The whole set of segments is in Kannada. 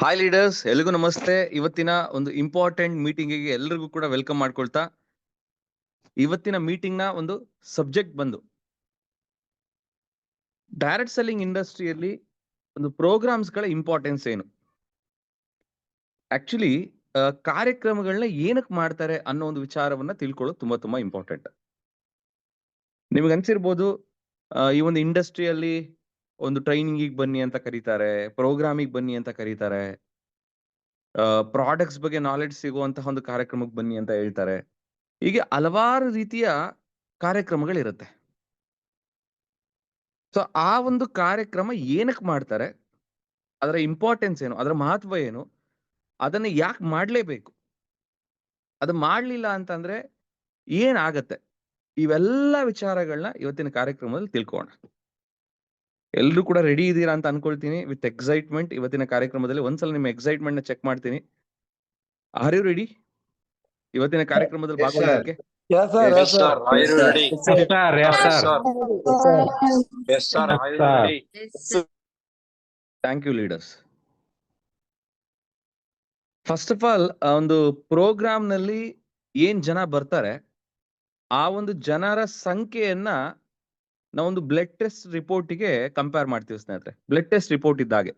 ಹಾಯ್ ಲೀಡರ್ಸ್, ಎಲ್ರಿಗೂ ನಮಸ್ತೆ. ಇವತ್ತಿನ ಒಂದು ಇಂಪಾರ್ಟೆಂಟ್ ಮೀಟಿಂಗಿಗೆ ಎಲ್ರಿಗೂ ಕೂಡ ವೆಲ್ಕಮ್ ಮಾಡ್ಕೊಳ್ತಾ, ಇವತ್ತಿನ ಮೀಟಿಂಗ್ ನ ಒಂದು ಸಬ್ಜೆಕ್ಟ್ ಬಂದು ಡೈರೆಕ್ಟ್ ಸೆಲ್ಲಿಂಗ್ ಇಂಡಸ್ಟ್ರಿಯಲ್ಲಿ ಒಂದು ಪ್ರೋಗ್ರಾಮ್ಸ್ ಗಳ ಇಂಪಾರ್ಟೆನ್ಸ್ ಏನು, ಆಕ್ಚುಲಿ ಕಾರ್ಯಕ್ರಮಗಳನ್ನ ಏನಕ್ಕೆ ಮಾಡ್ತಾರೆ ಅನ್ನೋ ಒಂದು ವಿಚಾರವನ್ನ ತಿಳ್ಕೊಳ್ಳೋದು ತುಂಬಾ ತುಂಬಾ ಇಂಪಾರ್ಟೆಂಟ್. ನಿಮ್ಗೆ ಅನ್ಸಿರ್ಬೋದು, ಈ ಒಂದು ಇಂಡಸ್ಟ್ರಿಯಲ್ಲಿ ಒಂದು ಟ್ರೈನಿಂಗಿಗೆ ಬನ್ನಿ ಅಂತ ಕರೀತಾರೆ, ಪ್ರೋಗ್ರಾಮಿಗೆ ಬನ್ನಿ ಅಂತ ಕರೀತಾರೆ, ಪ್ರಾಡಕ್ಟ್ಸ್ ಬಗ್ಗೆ ನಾಲೆಡ್ಜ್ ಸಿಗುವಂತಹ ಒಂದು ಕಾರ್ಯಕ್ರಮಕ್ಕೆ ಬನ್ನಿ ಅಂತ ಹೇಳ್ತಾರೆ. ಹೀಗೆ ಹಲವಾರು ರೀತಿಯ ಕಾರ್ಯಕ್ರಮಗಳಿರುತ್ತೆ. ಸೊ ಆ ಒಂದು ಕಾರ್ಯಕ್ರಮ ಏನಕ್ಕೆ ಮಾಡ್ತಾರೆ, ಅದರ ಇಂಪಾರ್ಟೆನ್ಸ್ ಏನು, ಅದರ ಮಹತ್ವ ಏನು, ಅದನ್ನ ಯಾಕೆ ಮಾಡ್ಲೇಬೇಕು, ಅದು ಮಾಡ್ಲಿಲ್ಲ ಅಂತಂದ್ರೆ ಏನಾಗತ್ತೆ, ಇವೆಲ್ಲ ವಿಚಾರಗಳನ್ನ ಇವತ್ತಿನ ಕಾರ್ಯಕ್ರಮದಲ್ಲಿ ತಿಳ್ಕೋಣ. ಎಲ್ರು ಕೂಡ ರೆಡಿ ಇದ್ದೀರಾ ಅಂತ ಅನ್ಕೊಳ್ತೀನಿ. ವಿತ್ ಎಕ್ಸೈಟ್ಮೆಂಟ್ ಇವತ್ತಿನ ಕಾರ್ಯಕ್ರಮದಲ್ಲಿ ಒಂದ್ಸಲ ನಿಮ್ಮ ಎಕ್ಸೈಟ್ಮೆಂಟ್ ನ ಚೆಕ್ ಮಾಡ್ತೀನಿ. ಆರ್ ಯು ರೆಡಿ ಇವತ್ತಿನ ಕಾರ್ಯಕ್ರಮದಲ್ಲಿ ಭಾಗವಹಿಸಕ್ಕೆ? Yes, sir. Yes, sir. Are you ready? Yes, sir. Yes, sir. Yes, sir. Are you ready? Thank you leaders. First of all, ಒಂದು ಪ್ರೋಗ್ರಾಮ್ ನಲ್ಲಿ ಏನ್ ಜನ ಬರ್ತಾರೆ, ಆ ಒಂದು ಜನರ ಸಂಖ್ಯೆಯನ್ನ ನಾವೊಂದು ಬ್ಲಡ್ ಟೆಸ್ಟ್ ರಿಪೋರ್ಟಿಗೆ ಕಂಪೇರ್ ಮಾಡ್ತೀವಿ ಸ್ನೇಹಿತರೆ. ಬ್ಲಡ್ ಟೆಸ್ಟ್ ರಿಪೋರ್ಟ್ ಇದ್ದಾಗೆ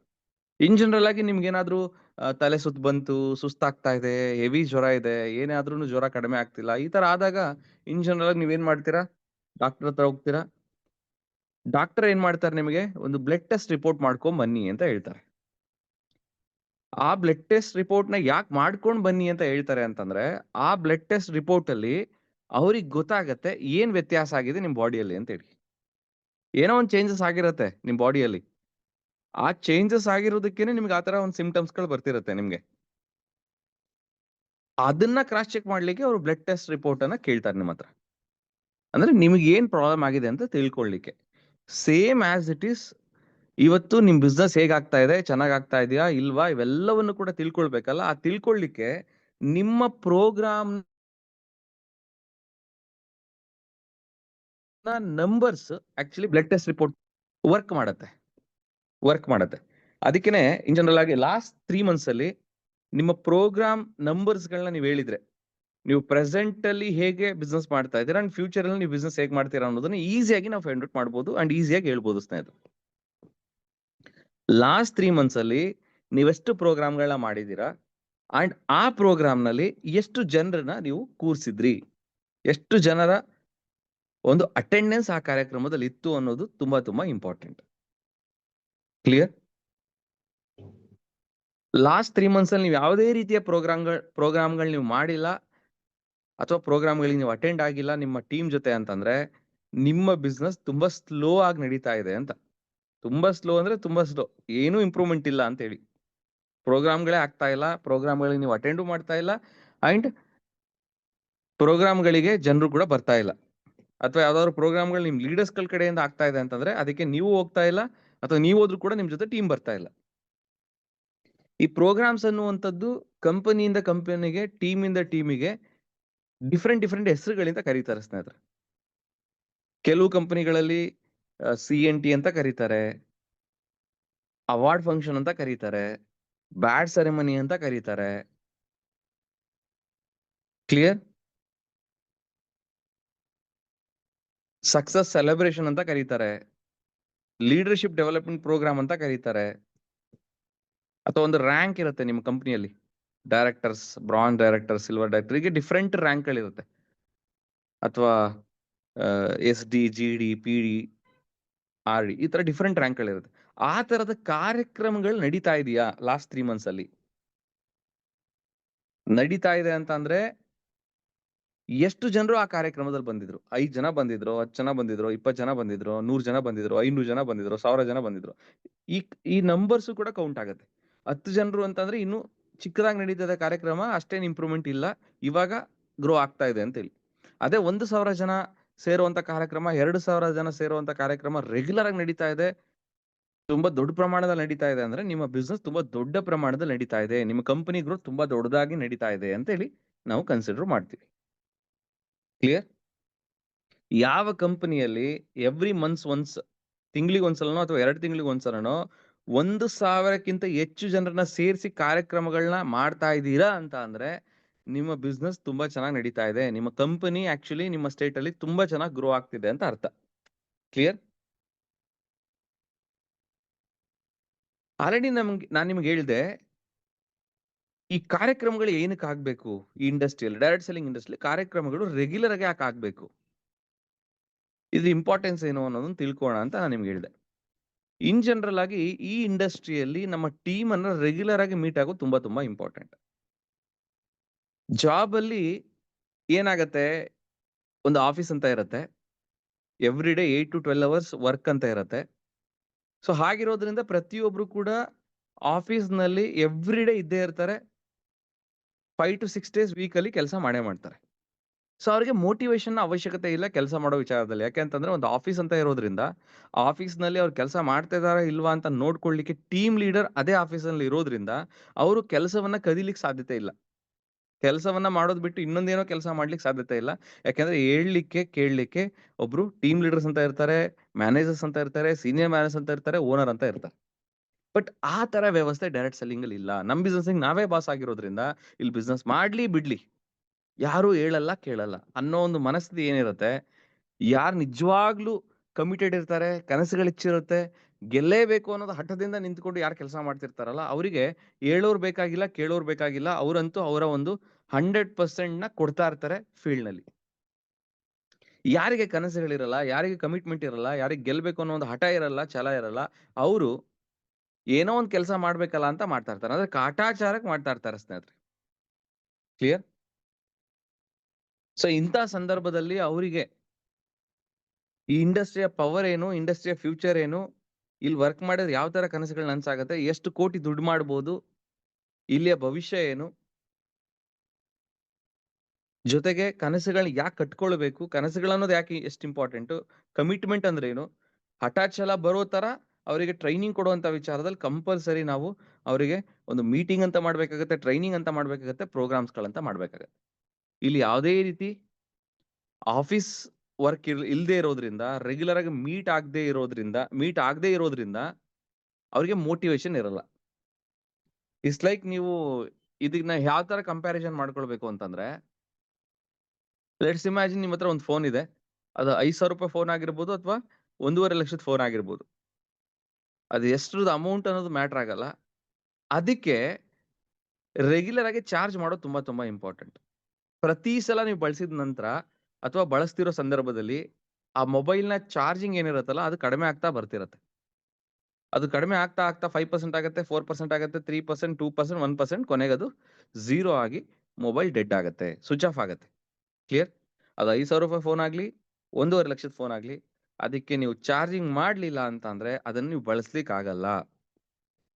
ಇನ್ ಜನರಲ್ ಆಗಿ ನಿಮ್ಗೆ ಏನಾದ್ರೂ ತಲೆ ಸುತ್ತ ಬಂತು, ಸುಸ್ತಾಗ್ತಾ ಇದೆ, ಹೆವಿ ಜ್ವರ ಇದೆ, ಏನಾದ್ರೂ ಜ್ವರ ಕಡಿಮೆ ಆಗ್ತಿಲ್ಲ, ಈ ತರ ಆದಾಗ ಇನ್ ಜನರಲ್ ಆಗಿ ನೀವೇನ್ ಮಾಡ್ತೀರಾ, ಡಾಕ್ಟರ್ ಹತ್ರ ಹೋಗ್ತೀರಾ. ಡಾಕ್ಟರ್ ಏನ್ ಮಾಡ್ತಾರೆ, ನಿಮಗೆ ಒಂದು ಬ್ಲಡ್ ಟೆಸ್ಟ್ ರಿಪೋರ್ಟ್ ಮಾಡ್ಕೊಂಡ್ ಬನ್ನಿ ಅಂತ ಹೇಳ್ತಾರೆ. ಆ ಬ್ಲಡ್ ಟೆಸ್ಟ್ ರಿಪೋರ್ಟ್ ನ ಯಾಕೆ ಮಾಡ್ಕೊಂಡ್ ಬನ್ನಿ ಅಂತ ಹೇಳ್ತಾರೆ ಅಂತಂದ್ರೆ, ಆ ಬ್ಲಡ್ ಟೆಸ್ಟ್ ರಿಪೋರ್ಟ್ ಅಲ್ಲಿ ಅವ್ರಿಗೆ ಗೊತ್ತಾಗತ್ತೆ ಏನ್ ವ್ಯತ್ಯಾಸ ಆಗಿದೆ ನಿಮ್ ಬಾಡಿಯಲ್ಲಿ ಅಂತ ಹೇಳಿ. ಏನೋ ಒಂದು ಚೇಂಜಸ್ ಆಗಿರತ್ತೆ ನಿಮ್ ಬಾಡಿಯಲ್ಲಿ. ಆ ಚೇಂಜಸ್ ಆಗಿರೋದಕ್ಕೇನೆ ನಿಮ್ಗೆ ಆತರ ಒಂದು ಸಿಂಪ್ಟಮ್ಸ್ ಗಳು ಬರ್ತಿರತ್ತೆ ನಿಮ್ಗೆ. ಅದನ್ನ ಕ್ರಾಸ್ ಚೆಕ್ ಮಾಡ್ಲಿಕ್ಕೆ ಅವರು ಬ್ಲಡ್ ಟೆಸ್ಟ್ ರಿಪೋರ್ಟ್ ಅನ್ನ ಕೇಳ್ತಾರೆ ನಿಮ್ಮ ಹತ್ರ. ಅಂದ್ರೆ ನಿಮ್ಗೆ ಏನ್ ಪ್ರಾಬ್ಲಮ್ ಆಗಿದೆ ಅಂತ ತಿಳ್ಕೊಳ್ಳಿಕ್ಕೆ. ಸೇಮ್ ಆಸ್ ಇಟ್ ಈಸ್ ಇವತ್ತು ನಿಮ್ ಬಿಸ್ನೆಸ್ ಹೇಗಾಗ್ತಾ ಇದೆ, ಚೆನ್ನಾಗ್ ಆಗ್ತಾ ಇದೆಯಾ ಇಲ್ವಾ, ಇವೆಲ್ಲವನ್ನು ಕೂಡ ತಿಳ್ಕೊಳ್ಬೇಕಲ್ಲ. ಆ ತಿಳ್ಕೊಳ್ಳಿಕ್ಕೆ ನಿಮ್ಮ programme numbers actually blood test report work ಮಾಡತ್ತೆ. ಅದಕ್ಕೇನೆ ಇನ್ ಜನರಲ್ ಆಗಿ ಲಾಸ್ಟ್ 3 months ಅಲ್ಲಿ ನಿಮ್ಮ ಪ್ರೋಗ್ರಾಮ್ ನಂಬರ್ಸ್ ಗಳನ್ನ ನೀವು ಹೇಳಿದ್ರೆ, ನೀವು ಪ್ರೆಸೆಂಟ್ ಅಲ್ಲಿ ಹೇಗೆ ಬಿಸ್ನೆಸ್ ಮಾಡ್ತಾ ಇದ್ದೀರಾ ಅಂಡ್ ಫ್ಯೂಚರ್ ಅಲ್ಲಿ ನೀವು ಬಿಸ್ನೆಸ್ ಹೇಗೆ ಮಾಡ್ತೀರಾ ಅನ್ನೋದನ್ನ ಈಸಿಯಾಗಿ ನಾವು ಫೈಂಡ್ ಔಟ್ ಮಾಡ್ಬೋದು ಅಂಡ್ ಈಸಿಯಾಗಿ ಹೇಳ್ಬೋದು ಸ್ನೇಹಿತರೆ. ಲಾಸ್ಟ್ 3 months ಅಲ್ಲಿ ನೀವೆಷ್ಟು ಪ್ರೋಗ್ರಾಮ್ಗಳನ್ನ ಮಾಡಿದೀರಾ ಅಂಡ್ ಆ ಪ್ರೋಗ್ರಾಮ್ ನಲ್ಲಿ ಎಷ್ಟು ಜನರನ್ನ ನೀವು ಕೂರಿಸಿದ್ರಿ, ಎಷ್ಟು ಜನರ ಒಂದು ಅಟೆಂಡೆನ್ಸ್ ಆ ಕಾರ್ಯಕ್ರಮದಲ್ಲಿ ಇತ್ತು ಅನ್ನೋದು ತುಂಬಾ ತುಂಬಾ ಇಂಪಾರ್ಟೆಂಟ್. ಕ್ಲಿಯರ್? ಲಾಸ್ಟ್ 3 months ಅಲ್ಲಿ ನೀವು ಯಾವುದೇ ರೀತಿಯ ಪ್ರೋಗ್ರಾಮ್ಗಳು ನೀವು ಮಾಡಿಲ್ಲ ಅಥವಾ ಪ್ರೋಗ್ರಾಮ್ಗಳಿಗೆ ನೀವು ಅಟೆಂಡ್ ಆಗಿಲ್ಲ ನಿಮ್ಮ ಟೀಮ್ ಜೊತೆ ಅಂತಂದ್ರೆ ನಿಮ್ಮ ಬಿಸ್ನೆಸ್ ತುಂಬಾ ಸ್ಲೋ ಆಗಿ ನಡೀತಾ ಇದೆ ಅಂತ. ತುಂಬಾ ಸ್ಲೋ ಅಂದ್ರೆ ತುಂಬಾ ಸ್ಲೋ, ಏನೂ ಇಂಪ್ರೂವ್ಮೆಂಟ್ ಇಲ್ಲ ಅಂತ ಹೇಳಿ. ಪ್ರೋಗ್ರಾಮ್ಗಳೇ ಆಗ್ತಾ ಇಲ್ಲ, ಪ್ರೋಗ್ರಾಮ್ಗಳಿಗೆ ನೀವು ಅಟೆಂಡು ಮಾಡ್ತಾ ಇಲ್ಲ ಅಂಡ್ ಪ್ರೋಗ್ರಾಮ್ಗಳಿಗೆ ಜನರು ಕೂಡ ಬರ್ತಾ ಇಲ್ಲ. ಅಥವಾ ಯಾವ್ದಾದ್ರು ಪ್ರೋಗ್ರಾಮ್ಗಳು ನಿಮ್ ಲೀಡರ್ಸ್ಗಳ ಕಡೆಯಿಂದ ಆಗ್ತಾ ಇದೆ ಅಂತಂದ್ರೆ ಅದಕ್ಕೆ ನೀವು ಹೋಗ್ತಾ ಇಲ್ಲ, ಅಥವಾ ನೀವು ಹೋದ್ರು ಕೂಡ ನಿಮ್ ಜೊತೆ ಟೀಮ್ ಬರ್ತಾ ಇಲ್ಲ. ಈ ಪ್ರೋಗ್ರಾಮ್ಸ್ ಅನ್ನುವಂಥದ್ದು ಕಂಪನಿಯಿಂದ ಕಂಪನಿಗೆ, ಟೀಮಿಂದ ಟೀಮಿಗೆ ಡಿಫ್ರೆಂಟ್ ಹೆಸರುಗಳಿಂದ ಕರೀತಾರೆ ಸ್ನೇಹಿತರೆ. ಕೆಲವು ಕಂಪನಿಗಳಲ್ಲಿ CNT ಅಂತ ಕರೀತಾರೆ, ಅವಾರ್ಡ್ ಫಂಕ್ಷನ್ ಅಂತ ಕರೀತಾರೆ, ಬ್ಯಾಡ್ ಸೆರೆಮನಿ ಅಂತ ಕರೀತಾರೆ. ಕ್ಲಿಯರ್? ಸಕ್ಸಸ್ ಸೆಲೆಬ್ರೇಷನ್ ಅಂತ ಕರೀತಾರೆ, ಲೀಡರ್ಶಿಪ್ ಡೆವಲಪ್ಮೆಂಟ್ ಪ್ರೋಗ್ರಾಮ್ ಅಂತ ಕರೀತಾರೆ. ಅಥವಾ ಒಂದು ರ್ಯಾಂಕ್ ಇರುತ್ತೆ ನಿಮ್ಮ ಕಂಪನಿಯಲ್ಲಿ, directors, bronze director, silver director, ಹೀಗೆ ಡಿಫ್ರೆಂಟ್ ರ್ಯಾಂಕ್ಗಳಿರುತ್ತೆ. ಅಥವಾ SD, GD, PD, RD, ಈ ತರ ಡಿಫ್ರೆಂಟ್ ರ್ಯಾಂಕ್ಗಳಿರುತ್ತೆ. ಆ ತರದ ಕಾರ್ಯಕ್ರಮಗಳು ನಡೀತಾ ಇದೆಯಾ ಲಾಸ್ಟ್ 3 months ಅಲ್ಲಿ? ನಡೀತಾ ಇದೆ ಅಂತ ಅಂದ್ರೆ ಎಷ್ಟು ಜನರು ಆ ಕಾರ್ಯಕ್ರಮದಲ್ಲಿ ಬಂದಿದ್ರು? 5 ಜನ ಬಂದಿದ್ರು, 10 ಜನ ಬಂದಿದ್ರು, 20 ಜನ ಬಂದಿದ್ರು, 100 ಜನ ಬಂದಿದ್ರು, 500 ಜನ ಬಂದಿದ್ರು, 1000 ಜನ ಬಂದಿದ್ರು. ಈ ನಂಬರ್ಸ್ ಕೂಡ ಕೌಂಟ್ ಆಗುತ್ತೆ. 10 ಜನರು ಅಂತಂದ್ರೆ ಇನ್ನು ಚಿಕ್ಕದಾಗಿ ನಡೀತದೆ ಕಾರ್ಯಕ್ರಮ, ಅಷ್ಟೇನು ಇಂಪ್ರೂವ್ಮೆಂಟ್ ಇಲ್ಲ, ಇವಾಗ ಗ್ರೋ ಆಗ್ತಾ ಇದೆ ಅಂತ ಹೇಳಿ. ಅದೇ 1,000 ಜನ ಸೇರುವಂತ ಕಾರ್ಯಕ್ರಮ, 2,000 ಜನ ಸೇರುವಂತ ಕಾರ್ಯಕ್ರಮ ರೆಗ್ಯುಲರ್ ಆಗಿ ನಡೀತಾ ಇದೆ, ತುಂಬಾ ದೊಡ್ಡ ಪ್ರಮಾಣದಲ್ಲಿ ನಡೀತಾ ಇದೆ ಅಂದ್ರೆ ನಿಮ್ಮ ಬಿಸ್ನೆಸ್ ತುಂಬಾ ದೊಡ್ಡ ಪ್ರಮಾಣದಲ್ಲಿ ನಡೀತಾ ಇದೆ, ನಿಮ್ಮ ಕಂಪನಿ ಗ್ರೋತ್ ತುಂಬಾ ದೊಡ್ಡದಾಗಿ ನಡೀತಾ ಇದೆ ಅಂತ ಹೇಳಿ ನಾವು ಕನ್ಸಿಡರ್ ಮಾಡ್ತೀವಿ. ಕ್ಲಿಯರ್? ಯಾವ ಕಂಪನಿಯಲ್ಲಿ ಎವ್ರಿ ಮಂತ್ಸ್ ಒನ್ಸ್, ತಿಂಗಳಿಗೆ ಒಂದ್ಸಲನೋ ಅಥವಾ 2 ತಿಂಗಳಿಗೆ ಒಂದ್ಸಲನೋ 1,000ಕ್ಕಿಂತ ಹೆಚ್ಚು ಜನರನ್ನ ಸೇರಿಸಿ ಕಾರ್ಯಕ್ರಮಗಳನ್ನ ಮಾಡ್ತಾ ಇದ್ದೀರಾ ಅಂತ ಅಂದ್ರೆ ನಿಮ್ಮ ಬಿಸ್ನೆಸ್ ತುಂಬಾ ಚೆನ್ನಾಗಿ ನಡೀತಾ ಇದೆ. ನಿಮ್ಮ ಕಂಪನಿ ಆಕ್ಚುಲಿ ನಿಮ್ಮ ಸ್ಟೇಟ್ ಅಲ್ಲಿ ತುಂಬಾ ಚೆನ್ನಾಗಿ ಗ್ರೋ ಆಗ್ತಿದೆ ಅಂತ ಅರ್ಥ. ಕ್ಲಿಯರ್? ಆಲ್ರೆಡಿ ನಾನು ನಿಮ್ಗೆ ಹೇಳ್ದೆ, ಈ ಕಾರ್ಯಕ್ರಮಗಳು ಏನಕ್ಕೆ ಆಗ್ಬೇಕು? ಈ ಇಂಡಸ್ಟ್ರಿಯಲ್ಲಿ, ಡೈರೆಕ್ಟ್ ಸೆಲ್ಲಿಂಗ್ ಇಂಡಸ್ಟ್ರಿ ಕಾರ್ಯಕ್ರಮಗಳು ರೆಗ್ಯುಲರ್ ಆಗಿ ಯಾಕೆ ಆಗ್ಬೇಕು? ಇದು ಇಂಪಾರ್ಟೆನ್ಸ್ ಏನು ಅನ್ನೋದನ್ನ ತಿಳ್ಕೋಣ ಅಂತ ನಾನು ನಿಮ್ಗೆ ಹೇಳಿದೆ. ಇನ್ ಜನರಲ್ ಆಗಿ ಈ ಇಂಡಸ್ಟ್ರಿಯಲ್ಲಿ ನಮ್ಮ ಟೀಮ್ ಅನ್ನ ರೆಗ್ಯುಲರ್ ಆಗಿ ಮೀಟ್ ಆಗೋದು ತುಂಬಾ ತುಂಬಾ ಇಂಪಾರ್ಟೆಂಟ್. ಜಾಬ್ ಅಲ್ಲಿ ಏನಾಗತ್ತೆ, ಒಂದು ಆಫೀಸ್ ಅಂತ ಇರುತ್ತೆ, every day 8 to 12 hours work ಅಂತ ಇರುತ್ತೆ. ಸೊ ಹಾಗಿರೋದ್ರಿಂದ ಪ್ರತಿಯೊಬ್ರು ಕೂಡ ಆಫೀಸ್ ನಲ್ಲಿ ಎವ್ರಿ ಡೇ ಇದ್ದೇ ಇರ್ತಾರೆ. 5 to 6 days ವೀಕಲ್ಲಿ ಕೆಲಸ ಮಾಡೇ ಮಾಡ್ತಾರೆ. ಸೊ ಅವ್ರಿಗೆ ಮೋಟಿವೇಶನ್ ಅವಶ್ಯಕತೆ ಇಲ್ಲ ಕೆಲಸ ಮಾಡೋ ವಿಚಾರದಲ್ಲಿ. ಯಾಕೆಂತಂದ್ರೆ ಒಂದು ಆಫೀಸ್ ಅಂತ ಇರೋದ್ರಿಂದ ಆಫೀಸ್ ನಲ್ಲಿ ಅವ್ರು ಕೆಲಸ ಮಾಡ್ತಾ ಇದಾರಾ ಇಲ್ವಾ ಅಂತ ನೋಡ್ಕೊಳ್ಳಿಕ್ಕೆ ಟೀಮ್ ಲೀಡರ್ ಅದೇ ಆಫೀಸ್ ನಲ್ಲಿ ಇರೋದ್ರಿಂದ ಅವರು ಕೆಲಸವನ್ನ ಕದಿಲಿಕ್ಕೆ ಸಾಧ್ಯತೆ ಇಲ್ಲ. ಕೆಲಸವನ್ನ ಮಾಡೋದ್ ಬಿಟ್ಟು ಇನ್ನೊಂದೇನೋ ಕೆಲಸ ಮಾಡ್ಲಿಕ್ಕೆ ಸಾಧ್ಯತೆ ಇಲ್ಲ. ಯಾಕಂದ್ರೆ ಹೇಳ್ಲಿಕ್ಕೆ ಕೇಳಲಿಕ್ಕೆ ಒಬ್ರು ಟೀಮ್ ಲೀಡರ್ಸ್ ಅಂತ ಇರ್ತಾರೆ, ಮ್ಯಾನೇಜರ್ಸ್ ಅಂತ ಇರ್ತಾರೆ, ಸೀನಿಯರ್ ಮ್ಯಾನೇಜರ್ಸ್ ಅಂತ ಇರ್ತಾರೆ, ಓನರ್ ಅಂತ ಇರ್ತಾರೆ. ಬಟ್ ಆ ತರ ವ್ಯವಸ್ಥೆ ಡೈರೆಕ್ಟ್ ಸೆಲ್ಲಿಂಗ್ ಅಲ್ಲಿ ಇಲ್ಲ. ನಮ್ ಬಿಸ್ನೆಸ್ ನಾವೇ ಬಾಸ್ ಆಗಿರೋದ್ರಿಂದ ಇಲ್ಲಿ ಬಿಸ್ನೆಸ್ ಮಾಡ್ಲಿ ಬಿಡ್ಲಿ ಯಾರು ಹೇಳಲ್ಲ ಕೇಳಲ್ಲ ಅನ್ನೋ ಒಂದು ಮನಸ್ಥಿತಿ ಏನಿರುತ್ತೆ, ಯಾರು ನಿಜವಾಗ್ಲೂ ಕಮಿಟೆಡ್ ಇರ್ತಾರೆ, ಕನಸುಗಳು ಹೆಚ್ಚಿರುತ್ತೆ, ಗೆಲ್ಲೇಬೇಕು ಅನ್ನೋದು ಹಠದಿಂದ ನಿಂತ್ಕೊಂಡು ಯಾರು ಕೆಲಸ ಮಾಡ್ತಿರ್ತಾರಲ್ಲ ಅವರಿಗೆ ಹೇಳೋರ್ ಬೇಕಾಗಿಲ್ಲ, ಕೇಳೋರ್ ಬೇಕಾಗಿಲ್ಲ. ಅವರಂತೂ ಅವರ ಒಂದು 100% ನ ಕೊಡ್ತಾ ಇರ್ತಾರೆ ಫೀಲ್ಡ್ ನಲ್ಲಿ. ಯಾರಿಗೆ ಕನಸುಗಳಿರಲ್ಲ, ಯಾರಿಗೆ ಕಮಿಟ್ಮೆಂಟ್ ಇರಲ್ಲ, ಯಾರಿಗೆ ಗೆಲ್ಬೇಕು ಅನ್ನೋ ಒಂದು ಹಠ ಇರಲ್ಲ, ಛಲ ಇರಲ್ಲ, ಅವರು ಏನೋ ಒಂದು ಕೆಲಸ ಮಾಡ್ಬೇಕಲ್ಲ ಅಂತ ಮಾಡ್ತಾ ಇರ್ತಾರೆ. ಅಂದ್ರೆ ಕಾಟಾಚಾರಕ್ಕೆ ಮಾಡ್ತಾ ಇರ್ತಾರೆ ಸ್ನೇಹಿತರೆ. ಕ್ಲಿಯರ್? ಸೊ ಇಂಥ ಸಂದರ್ಭದಲ್ಲಿ ಅವರಿಗೆ ಈ ಇಂಡಸ್ಟ್ರಿಯ ಪವರ್ ಏನು, ಇಂಡಸ್ಟ್ರಿಯ ಫ್ಯೂಚರ್ ಏನು, ಇಲ್ಲಿ ವರ್ಕ್ ಮಾಡಿದ್ರೆ ಯಾವ ತರ ಕನಸುಗಳು ನನ್ಸಾಗತ್ತೆ, ಎಷ್ಟು ಕೋಟಿ ದುಡ್ಡು ಮಾಡ್ಬೋದು, ಇಲ್ಲಿಯ ಭವಿಷ್ಯ ಏನು, ಜೊತೆಗೆ ಕನಸುಗಳನ್ನ ಯಾಕೆ ಕಟ್ಕೊಳ್ಬೇಕು, ಕನಸುಗಳನ್ನೋದು ಯಾಕೆ ಎಷ್ಟು ಇಂಪಾರ್ಟೆಂಟ್, ಕಮಿಟ್ಮೆಂಟ್ ಅಂದ್ರೆ ಏನು, ಹಠಾಚ್ಛಲ ಬರೋ ತರ ಅವರಿಗೆ ಟ್ರೈನಿಂಗ್ ಕೊಡುವಂತ ವಿಚಾರದಲ್ಲಿ ಕಂಪಲ್ಸರಿ ನಾವು ಅವರಿಗೆ ಒಂದು ಮೀಟಿಂಗ್ ಅಂತ ಮಾಡ್ಬೇಕಾಗತ್ತೆ, ಟ್ರೈನಿಂಗ್ ಅಂತ ಮಾಡ್ಬೇಕಾಗತ್ತೆ, ಪ್ರೋಗ್ರಾಮ್ಸ್ಗಳಂತ ಮಾಡ್ಬೇಕಾಗತ್ತೆ. ಇಲ್ಲಿ ಯಾವುದೇ ರೀತಿ ಆಫೀಸ್ ವರ್ಕ್ ಇಲ್ಲದೆ ಇರೋದ್ರಿಂದ, ರೆಗ್ಯುಲರ್ ಆಗಿ ಮೀಟ್ ಆಗದೆ ಇರೋದ್ರಿಂದ ಅವ್ರಿಗೆ ಮೋಟಿವೇಶನ್ ಇರಲ್ಲ. ಇಟ್ಸ್ ಲೈಕ್ ನೀವು ಇದನ್ನ ಯಾವ ತರ ಕಂಪ್ಯಾರಿಸನ್ ಮಾಡ್ಕೊಳ್ಬೇಕು ಅಂತಂದ್ರೆ, ಲೆಟ್ಸ್ ಇಮ್ಯಾಜಿನ್ ನಿಮ್ಮ ಹತ್ರ ಒಂದು ಫೋನ್ ಇದೆ. ಅದು 5,000 ರೂಪಾಯಿ ಫೋನ್ ಆಗಿರ್ಬೋದು ಅಥವಾ 1.5 ಲಕ್ಷದ ಫೋನ್ ಆಗಿರ್ಬೋದು. ಅದು ಎಷ್ಟ್ರದ್ದು ಅಮೌಂಟ್ ಅನ್ನೋದು ಮ್ಯಾಟರ್ ಆಗಲ್ಲ. ಅದಕ್ಕೆ ರೆಗ್ಯುಲರ್ ಆಗಿ ಚಾರ್ಜ್ ಮಾಡೋದು ತುಂಬಾ ತುಂಬಾ ಇಂಪಾರ್ಟೆಂಟ್. ಪ್ರತಿ ಸಲ ನೀವು ಬಳಸಿದ ನಂತರ ಅಥವಾ ಬಳಸ್ತಿರೋ ಸಂದರ್ಭದಲ್ಲಿ ಆ ಮೊಬೈಲ್‌ನ ಚಾರ್ಜಿಂಗ್ ಏನಿರುತ್ತಲ್ಲ ಅದು ಕಡಿಮೆ ಆಗ್ತಾ ಬರ್ತಿರತ್ತೆ. ಅದು ಕಡಿಮೆ ಆಗ್ತಾ ಆಗ್ತಾ 5% ಆಗುತ್ತೆ, 4% ಆಗುತ್ತೆ, 3%, 2%, 1% ಕೊನೆಗದು 0 ಆಗಿ ಮೊಬೈಲ್ ಡೆಡ್ ಆಗುತ್ತೆ, ಸ್ವಿಚ್ ಆಫ್ ಆಗುತ್ತೆ. ಕ್ಲಿಯರ್? ಅದು 5,000 ರೂಪಾಯಿ ಫೋನ್ ಆಗ್ಲಿ, 1.5 ಲಕ್ಷದ ಫೋನ್ ಆಗ್ಲಿ, ಅದಕ್ಕೆ ನೀವು ಚಾರ್ಜಿಂಗ್ ಮಾಡ್ಲಿಲ್ಲ ಅಂತ ಅಂದ್ರೆ ಅದನ್ನ ನೀವು ಬಳಸ್ಲಿಕ್ಕೆ ಆಗಲ್ಲ.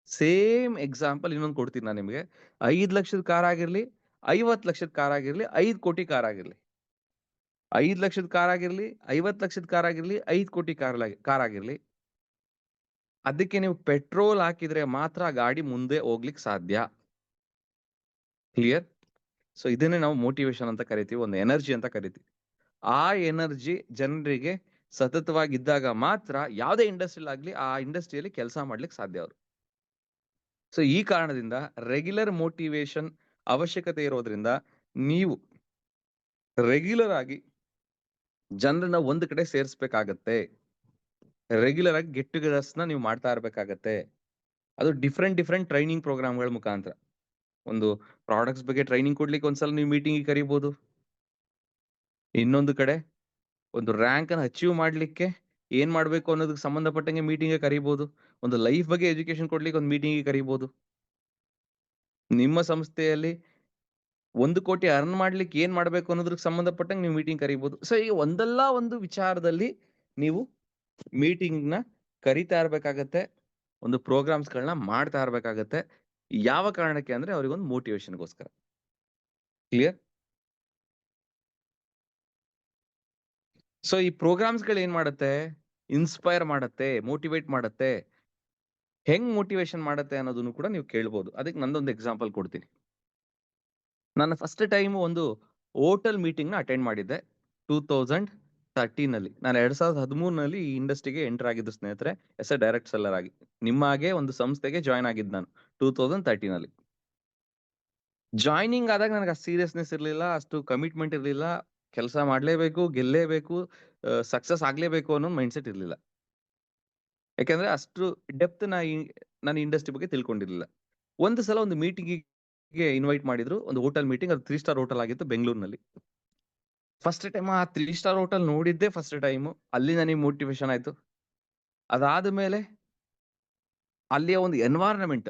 ಸೇಮ್ ಎಕ್ಸಾಂಪಲ್ ಇನ್ನೊಂದು ಕೊಡ್ತೀನಿ ನಾನು ನಿಮಗೆ. 5 ಲಕ್ಷದ ಕಾರ್ ಆಗಿರ್ಲಿ, 50 ಲಕ್ಷದ ಕಾರ್ ಆಗಿರ್ಲಿ, 5 ಕೋಟಿ ಕಾರ್ ಆಗಿರ್ಲಿ. 5 ಲಕ್ಷದ ಕಾರ್ ಆಗಿರ್ಲಿ, 50 ಲಕ್ಷದ ಕಾರ್ ಆಗಿರ್ಲಿ, 5 ಕೋಟಿ ಕಾರ್ ಆಗಿರ್ಲಿ. ಅದಕ್ಕೆ ನೀವು ಪೆಟ್ರೋಲ್ ಹಾಕಿದ್ರೆ ಮಾತ್ರ ಗಾಡಿ ಮುಂದೆ ಹೋಗ್ಲಿಕ್ಕೆ ಸಾಧ್ಯ. ಕ್ಲಿಯರ್? ಸೊ ಇದನ್ನೇ ನಾವು ಮೋಟಿವೇಶನ್ ಅಂತ ಕರಿತೀವಿ, ಒಂದು ಎನರ್ಜಿ ಅಂತ ಕರಿತೀವಿ. ಆ ಎನರ್ಜಿ ಜನರಿಗೆ ಸತತವಾಗಿದ್ದಾಗ ಮಾತ್ರ ಯಾವುದೇ ಇಂಡಸ್ಟ್ರಿಯಲ್ಲಿ ಆಗ್ಲಿ ಆ ಇಂಡಸ್ಟ್ರಿಯಲ್ಲಿ ಕೆಲಸ ಮಾಡ್ಲಿಕ್ಕೆ ಸಾಧ್ಯ ಅವರು. ಸೊ ಈ ಕಾರಣದಿಂದ ರೆಗ್ಯುಲರ್ ಮೋಟಿವೇಶನ್ ಅವಶ್ಯಕತೆ ಇರೋದ್ರಿಂದ ನೀವು ರೆಗ್ಯುಲರ್ ಆಗಿ ಜನರನ್ನ ಒಂದು ಕಡೆ ಸೇರಿಸಬೇಕಾಗತ್ತೆ. ರೆಗ್ಯುಲರ್ ಆಗಿ ಗೆಟ್ ಟುಗೆದರ್ಸ್ ನ ನೀವು ಮಾಡ್ತಾ ಇರ್ಬೇಕಾಗತ್ತೆ. ಅದು ಡಿಫ್ರೆಂಟ್ ಟ್ರೈನಿಂಗ್ ಪ್ರೋಗ್ರಾಮ್ಗಳ ಮುಖಾಂತರ. ಒಂದು ಪ್ರಾಡಕ್ಟ್ಸ್ ಬಗ್ಗೆ ಟ್ರೈನಿಂಗ್ ಕೊಡ್ಲಿಕ್ಕೆ ಒಂದ್ಸಲ ನೀವು ಮೀಟಿಂಗ್ ಕರಿಬಹುದು. ಇನ್ನೊಂದು ಕಡೆ ಒಂದು ರ್ಯಾಂಕ್ ಅನ್ನು ಅಚೀವ್ ಮಾಡ್ಲಿಕ್ಕೆ ಏನ್ ಮಾಡ್ಬೇಕು ಅನ್ನೋದಕ್ಕೆ ಸಂಬಂಧಪಟ್ಟಂಗೆ ಮೀಟಿಂಗ್ ಕರಿಬಹುದು. ಒಂದು ಲೈಫ್ ಬಗ್ಗೆ ಎಜುಕೇಶನ್ ಕೊಡ್ಲಿಕ್ಕೆ ಒಂದು ಮೀಟಿಂಗ್ ಕರಿಬಹುದು. ನಿಮ್ಮ ಸಂಸ್ಥೆಯಲ್ಲಿ 1 ಕೋಟಿ ಅರ್ನ್ ಮಾಡ್ಲಿಕ್ಕೆ ಏನ್ ಮಾಡ್ಬೇಕು ಅನ್ನೋದಕ್ಕೆ ಸಂಬಂಧಪಟ್ಟಂಗೆ ನೀವು ಮೀಟಿಂಗ್ ಕರಿಬಹುದು. ಸೊ ಈ ಒಂದಲ್ಲ ಒಂದು ವಿಚಾರದಲ್ಲಿ ನೀವು ಮೀಟಿಂಗ್ ನ ಕರಿತಾ ಇರ್ಬೇಕಾಗತ್ತೆ, ಒಂದು ಪ್ರೋಗ್ರಾಮ್ಸ್ ಗಳನ್ನ ಮಾಡ್ತಾ ಇರ್ಬೇಕಾಗತ್ತೆ. ಯಾವ ಕಾರಣಕ್ಕೆ ಅಂದ್ರೆ ಅವ್ರಿಗೊಂದು ಮೋಟಿವೇಶನ್ಗೋಸ್ಕರ. ಕ್ಲಿಯರ್? ಸೊ ಈ ಪ್ರೋಗ್ರಾಮ್ಸ್ ಗಳು ಏನ್ ಮಾಡುತ್ತೆ, ಇನ್ಸ್ಪೈರ್ ಮಾಡುತ್ತೆ, ಮೋಟಿವೇಟ್ ಮಾಡುತ್ತೆ. ಹೆಂಗ್ ಮೋಟಿವೇಶನ್ ಮಾಡುತ್ತೆ ಅನ್ನೋದನ್ನು ಕೂಡ ನೀವು ಕೇಳ್ಬೋದು. ಅದಕ್ಕೆ ನಂದೊಂದು ಎಕ್ಸಾಂಪಲ್ ಕೊಡ್ತೀನಿ. ನಾನು ಫಸ್ಟ್ ಟೈಮ್ ಒಂದು ಹೋಟೆಲ್ ಮೀಟಿಂಗ್ ನ ಅಟೆಂಡ್ ಮಾಡಿದ್ದೆ 2013 2013 ನಾನು 2013 ಈ ಇಂಡಸ್ಟ್ರಿಗೆ ಎಂಟರ್ ಆಗಿದ್ದು ಸ್ನೇಹಿತರೆ, ಎಸ್ ಎ ಡೈರೆಕ್ಟ್ ಸೆಲ್ಲರ್ ಆಗಿ. ನಿಮ್ಮ ಹಾಗೆ ಒಂದು ಸಂಸ್ಥೆಗೆ ಜಾಯ್ನ್ ಆಗಿದ್ದು ನಾನು 2013 ಜಾಯ್ನಿಂಗ್ ಆದಾಗ ನನಗೆ ಅಷ್ಟು ಸೀರಿಯಸ್ನೆಸ್ ಇರಲಿಲ್ಲ, ಅಷ್ಟು ಕಮಿಟ್ಮೆಂಟ್ ಇರಲಿಲ್ಲ. ಕೆಲಸ ಮಾಡ್ಲೇಬೇಕು, ಗೆಲ್ಲೇಬೇಕು, ಸಕ್ಸಸ್ ಆಗ್ಲೇಬೇಕು ಅನ್ನೋ ಮೈಂಡ್ ಸೆಟ್ ಇರಲಿಲ್ಲ. ಯಾಕಂದ್ರೆ ಅಷ್ಟು ಡೆಪ್ತ್ ನಾನು ಇಂಡಸ್ಟ್ರಿ ಬಗ್ಗೆ ತಿಳ್ಕೊಂಡಿರ್ಲಿಲ್ಲ. ಒಂದು ಸಲ ಒಂದು ಮೀಟಿಂಗಿಗೆ ಇನ್ವೈಟ್ ಮಾಡಿದ್ರು. ಒಂದು ಹೋಟೆಲ್ ಮೀಟಿಂಗ್, ಅದು 3 ಸ್ಟಾರ್ ಹೋಟೆಲ್ ಆಗಿತ್ತು ಬೆಂಗಳೂರಿನಲ್ಲಿ. ಫಸ್ಟ್ ಟೈಮ್ ಆ 3 ಸ್ಟಾರ್ ಹೋಟೆಲ್ ನೋಡಿದ್ದೆ ಫಸ್ಟ್ ಟೈಮು. ಅಲ್ಲಿ ನನಗೆ ಮೋಟಿವೇಶನ್ ಆಯ್ತು. ಅದಾದ ಮೇಲೆ ಅಲ್ಲಿಯ ಒಂದು ಎನ್ವೈರನ್ಮೆಂಟ್,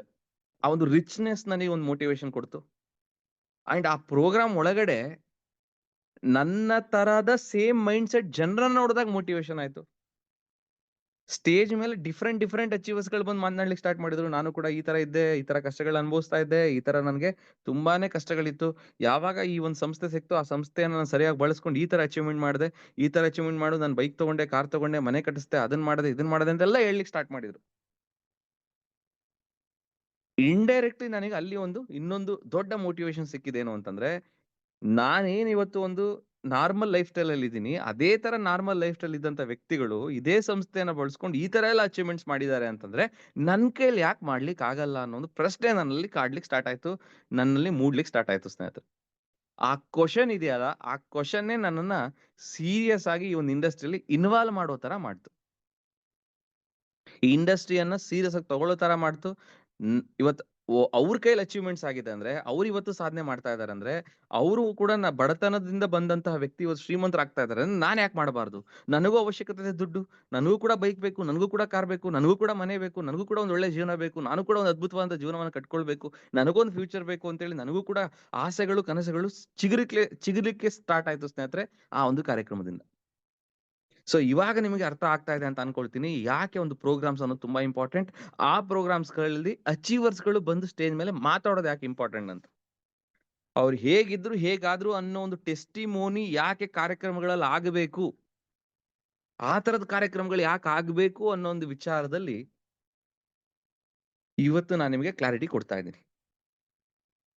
ಆ ಒಂದು ರಿಚ್ನೆಸ್ ನನಗೆ ಒಂದು ಮೋಟಿವೇಶನ್ ಕೊಡ್ತು. ಅಂಡ್ ಆ ಪ್ರೋಗ್ರಾಮ್ ಒಳಗಡೆ ನನ್ನ ತರದ ಸೇಮ್ ಮೈಂಡ್ ಸೆಟ್ ಜನರನ್ನ ನೋಡಿದಾಗ ಮೋಟಿವೇಶನ್ ಆಯ್ತು. ಸ್ಟೇಜ್ ಮೇಲೆ ಡಿಫರೆಂಟ್ ಅಚೀವರ್ಸ್ ಗಳು ಬಂದು ಮಾತನಾಡ್ಲಿಕ್ಕೆ ಸ್ಟಾರ್ಟ್ ಮಾಡಿದ್ರು. ನಾನು ಕೂಡ ಈ ತರ ಇದ್ದೆ, ಈ ತರ ಕಷ್ಟಗಳನ್ನ ಅನುಭವಿಸ್ತಾ ಇದ್ದೆ, ಈ ತರ ನನಗೆ ತುಂಬಾನೇ ಕಷ್ಟಗಳಿತ್ತು. ಯಾವಾಗ ಈ ಒಂದು ಸಂಸ್ಥೆ ಸಿಕ್ತು, ಆ ಸಂಸ್ಥೆಯನ್ನ ನಾನು ಸರಿಯಾಗಿ ಬಳಸ್ಕೊಂಡು ಈ ತರ ಅಚೀವ್ಮೆಂಟ್ ಮಾಡಿದೆ, ಈ ತರ ಅಚೀವ್ಮೆಂಟ್ ಮಾಡು, ನಾನು ಬೈಕ್ ತಗೊಂಡೆ, ಕಾರ್ ತಗೊಂಡೆ, ಮನೆ ಕಟ್ಟಿಸ್ದೆ, ಅದನ್ನ ಮಾಡಿದೆ, ಇದನ್ನ ಮಾಡಿದೆ ಅಂತೆಲ್ಲ ಹೇಳಲಿಕ್ಕೆ ಸ್ಟಾರ್ಟ್ ಮಾಡಿದ್ರು. ಇಂಡೈರೆಕ್ಟ್ಲಿ ನನಗೆ ಅಲ್ಲಿ ಇನ್ನೊಂದು ದೊಡ್ಡ ಮೋಟಿವೇಶನ್ ಸಿಕ್ಕಿದೇನು ಅಂತಂದ್ರೆ, ನಾನೇನ್ ಇವತ್ತು ಒಂದು ನಾರ್ಮಲ್ ಲೈಫ್ ಸ್ಟೈಲ್ ಅಲ್ಲಿ ಇದ್ದೀನಿ, ಅದೇ ತರ ನಾರ್ಮಲ್ ಲೈಫ್ ಸ್ಟೈಲ್ ಇದ್ದಂತ ವ್ಯಕ್ತಿಗಳು ಇದೇ ಸಂಸ್ಥೆಯನ್ನ ಬಳಸ್ಕೊಂಡು ಈ ತರ ಎಲ್ಲ ಅಚೀವ್ಮೆಂಟ್ಸ್ ಮಾಡಿದ್ದಾರೆ ಅಂತಂದ್ರೆ ನನ್ ಕೈಲಿ ಯಾಕೆ ಮಾಡ್ಲಿಕ್ಕೆ ಆಗಲ್ಲ ಅನ್ನೋ ಒಂದು ಪ್ರಶ್ನೆ ನನ್ನಲ್ಲಿ ಕಾಡ್ಲಿಕ್ಕೆ ಸ್ಟಾರ್ಟ್ ಆಯ್ತು, ನನ್ನಲ್ಲಿ ಮೂಡ್ಲಿಕ್ಕೆ ಸ್ಟಾರ್ಟ್ ಆಯ್ತು ಸ್ನೇಹಿತರೆ. ಆ ಕ್ವಶನ್ ಇದೆಯಲ್ಲ, ಆ ಕ್ವಶನ್ನೇ ನನ್ನನ್ನ ಸೀರಿಯಸ್ ಆಗಿ ಈ ಒಂದು ಇಂಡಸ್ಟ್ರಿಯಲ್ಲಿ ಇನ್ವಾಲ್ವ್ ಮಾಡೋ ತರ ಮಾಡ್ತು. ಈ ಇಂಡಸ್ಟ್ರಿಯನ್ನ ಸೀರಿಯಸ್ ಆಗಿ ತಗೊಳ್ಳೋ ತರ ಮಾಡ್ತು. ಇವತ್ತು ಅವ್ರ ಕೈಲಿ ಅಚೀವ್ಮೆಂಟ್ಸ್ ಆಗಿದೆ ಅಂದ್ರೆ, ಅವ್ರು ಇವತ್ತು ಸಾಧನೆ ಮಾಡ್ತಾ ಇದಾರೆ ಅಂದ್ರೆ, ಅವರು ಕೂಡ ಬಡತನದಿಂದ ಬಂದಂತಹ ವ್ಯಕ್ತಿ ಇವತ್ತು ಶ್ರೀಮಂತರಾಗ್ತಾ ಇದಾರೆ ಅಂದ್ರೆ ನಾನ್ ಯಾಕೆ ಮಾಡಬಾರ್ದು? ನನಗೂ ಅವಶ್ಯಕತೆ ಇದೆ ದುಡ್ಡು, ನನಗೂ ಕೂಡ ಬೈಕ್ ಬೇಕು, ನನಗೂ ಕೂಡ ಕಾರ್ ಬೇಕು, ನನಗೂ ಕೂಡ ಮನೆ ಬೇಕು, ನನಗೂ ಕೂಡ ಒಂದು ಒಳ್ಳೆ ಜೀವನ ಬೇಕು, ನಾನು ಕೂಡ ಒಂದು ಅದ್ಭುತವಾದ ಜೀವನವನ್ನು ಕಟ್ಕೊಳ್ಬೇಕು, ನನಗೊಂದು ಫ್ಯೂಚರ್ ಬೇಕು ಅಂತೇಳಿ ನನಗೂ ಕೂಡ ಆಸೆಗಳು, ಕನಸುಗಳು ಚಿಗುರ್ಲಿಕ್ಕೆ ಸ್ಟಾರ್ಟ್ ಆಯ್ತು ಸ್ನೇಹಿತರೆ ಆ ಒಂದು ಕಾರ್ಯಕ್ರಮದಿಂದ. ಸೊ ಇವಾಗ ನಿಮಗೆ ಅರ್ಥ ಆಗ್ತಾ ಇದೆ ಅಂತ ಅನ್ಕೊಳ್ತೀನಿ, ಯಾಕೆ ಒಂದು ಪ್ರೋಗ್ರಾಮ್ಸ್ ಅನ್ನೋದು ತುಂಬಾ ಇಂಪಾರ್ಟೆಂಟ್. ಆ ಪ್ರೋಗ್ರಾಮ್ಸ್ ಗಳಲ್ಲಿ ಅಚೀವರ್ಸ್ ಗಳು ಬಂದು ಸ್ಟೇಜ್ ಮೇಲೆ ಮಾತಾಡೋದು ಯಾಕೆ ಇಂಪಾರ್ಟೆಂಟ್ ಅಂತ, ಅವ್ರು ಹೇಗಿದ್ರು ಹೇಗಾದ್ರು ಅನ್ನೋ ಒಂದು ಟೆಸ್ಟಿಮೋನಿ ಯಾಕೆ ಕಾರ್ಯಕ್ರಮಗಳಲ್ಲಿ ಆಗಬೇಕು, ಆ ತರದ ಕಾರ್ಯಕ್ರಮಗಳು ಯಾಕೆ ಆಗ್ಬೇಕು ಅನ್ನೋ ಒಂದು ವಿಚಾರದಲ್ಲಿ ಇವತ್ತು ನಾನು ನಿಮಗೆ ಕ್ಲಾರಿಟಿ ಕೊಡ್ತಾ ಇದ್ದೀನಿ.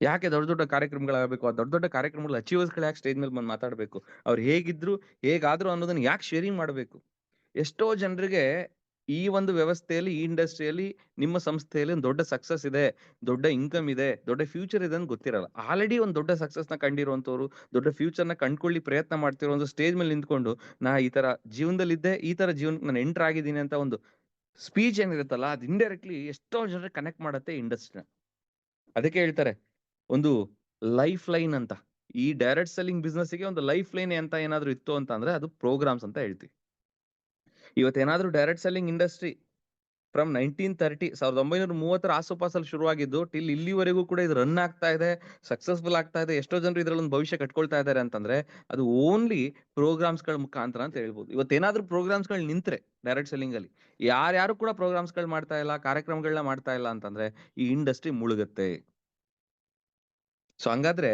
ಯಾಕೆ ದೊಡ್ಡ ದೊಡ್ಡ ಕಾರ್ಯಕ್ರಮಗಳಾಗಬೇಕು, ಆ ದೊಡ್ಡ ದೊಡ್ಡ ಕಾರ್ಯಕ್ರಮಗಳು ಅಚೀವರ್ಸ್ ಗಳು ಯಾಕೆ ಸ್ಟೇಜ್ ಮೇಲೆ ಬಂದು ಮಾತಾಡಬೇಕು, ಅವ್ರು ಹೇಗಿದ್ರು ಹೇಗಾದ್ರು ಅನ್ನೋದನ್ನ ಯಾಕೆ ಶೇರಿಂಗ್ ಮಾಡಬೇಕು. ಎಷ್ಟೋ ಜನರಿಗೆ ಈ ಒಂದು ವ್ಯವಸ್ಥೆಯಲ್ಲಿ, ಈ ಇಂಡಸ್ಟ್ರಿಯಲ್ಲಿ, ನಿಮ್ಮ ಸಂಸ್ಥೆಯಲ್ಲಿ ಒಂದು ದೊಡ್ಡ ಸಕ್ಸಸ್ ಇದೆ, ದೊಡ್ಡ ಇನ್ಕಮ್ ಇದೆ, ದೊಡ್ಡ ಫ್ಯೂಚರ್ ಇದೆ ಅಂತ ಗೊತ್ತಿರಲ್ಲ. ಆಲ್ರೆಡಿ ಒಂದು ದೊಡ್ಡ ಸಕ್ಸಸ್ ನ ಕಂಡಿರುವಂತವ್ರು, ದೊಡ್ಡ ಫ್ಯೂಚರ್ ನ ಕಂಡ್ಕೊಳ್ಳಿ ಪ್ರಯತ್ನ ಮಾಡ್ತಿರೋ ಒಂದು ಸ್ಟೇಜ್ ಮೇಲೆ ನಿಂತ್ಕೊಂಡು ನಾ ಈ ತರ ಜೀವನದಲ್ಲಿ ಇದ್ದೆ, ಈ ತರ ಜೀವನಕ್ಕೆ ನಾನು ಎಂಟರ್ ಆಗಿದ್ದೀನಿ ಅಂತ ಒಂದು ಸ್ಪೀಚ್ ಏನಿರುತ್ತಲ್ಲ, ಅದು ಇಂಡೈರೆಕ್ಟ್ಲಿ ಎಷ್ಟೋ ಜನರಿಗೆ ಕನೆಕ್ಟ್ ಮಾಡುತ್ತೆ ಇಂಡಸ್ಟ್ರಿನ. ಅದಕ್ಕೆ ಹೇಳ್ತಾರೆ ಒಂದು ಲೈಫ್ ಲೈನ್ ಅಂತ. ಈ ಡೈರೆಕ್ಟ್ ಸೆಲ್ಲಿಂಗ್ ಬಿಸ್ನೆಸ್ ಗೆ ಒಂದು ಲೈಫ್ ಲೈನ್ ಅಂತ ಏನಾದ್ರು ಇತ್ತು ಅಂತ ಅಂದ್ರೆ ಅದು ಪ್ರೋಗ್ರಾಮ್ಸ್ ಅಂತ ಹೇಳ್ತೀವಿ. ಇವತ್ತೇನಾದ್ರೂ ಡೈರೆಕ್ಟ್ ಸೆಲ್ಲಿಂಗ್ ಇಂಡಸ್ಟ್ರಿ ಫ್ರಮ್ 1930 ಆಸುಪಾಸಲ್ಲಿ ಶುರುವಾಗಿದ್ದು ಟಿಲ್ ಇಲ್ಲಿವರೆಗೂ ಕೂಡ ಇದು ರನ್ ಆಗ್ತಾ ಇದೆ, ಸಕ್ಸಸ್ಫುಲ್ ಆಗ್ತಾ ಇದೆ, ಎಷ್ಟೋ ಜನರು ಇದ್ರಲ್ಲಿ ಒಂದು ಭವಿಷ್ಯ ಕಟ್ಕೊಳ್ತಾ ಇದ್ದಾರೆ ಅಂತಂದ್ರೆ ಅದು ಓನ್ಲಿ ಪ್ರೋಗ್ರಾಮ್ಸ್ ಗಳ ಮುಖಾಂತರ ಅಂತ ಹೇಳ್ಬೋದು. ಇವತ್ತೇನಾದ್ರೂ ಪ್ರೋಗ್ರಾಮ್ಸ್ ಗಳು ನಿಂತ್ರೆ ಡೈರೆಕ್ಟ್ ಸೆಲ್ಲಿಂಗ್ ಅಲ್ಲಿ ಯಾರ್ಯಾರು ಕೂಡ ಪ್ರೋಗ್ರಾಮ್ಸ್ ಗಳು ಮಾಡ್ತಾ ಇಲ್ಲ, ಕಾರ್ಯಕ್ರಮಗಳನ್ನ ಮಾಡ್ತಾ ಇಲ್ಲ ಅಂತಂದ್ರೆ ಈ ಇಂಡಸ್ಟ್ರಿ ಮುಳುಗುತ್ತೆ. ಸೊ ಹಂಗಾದ್ರೆ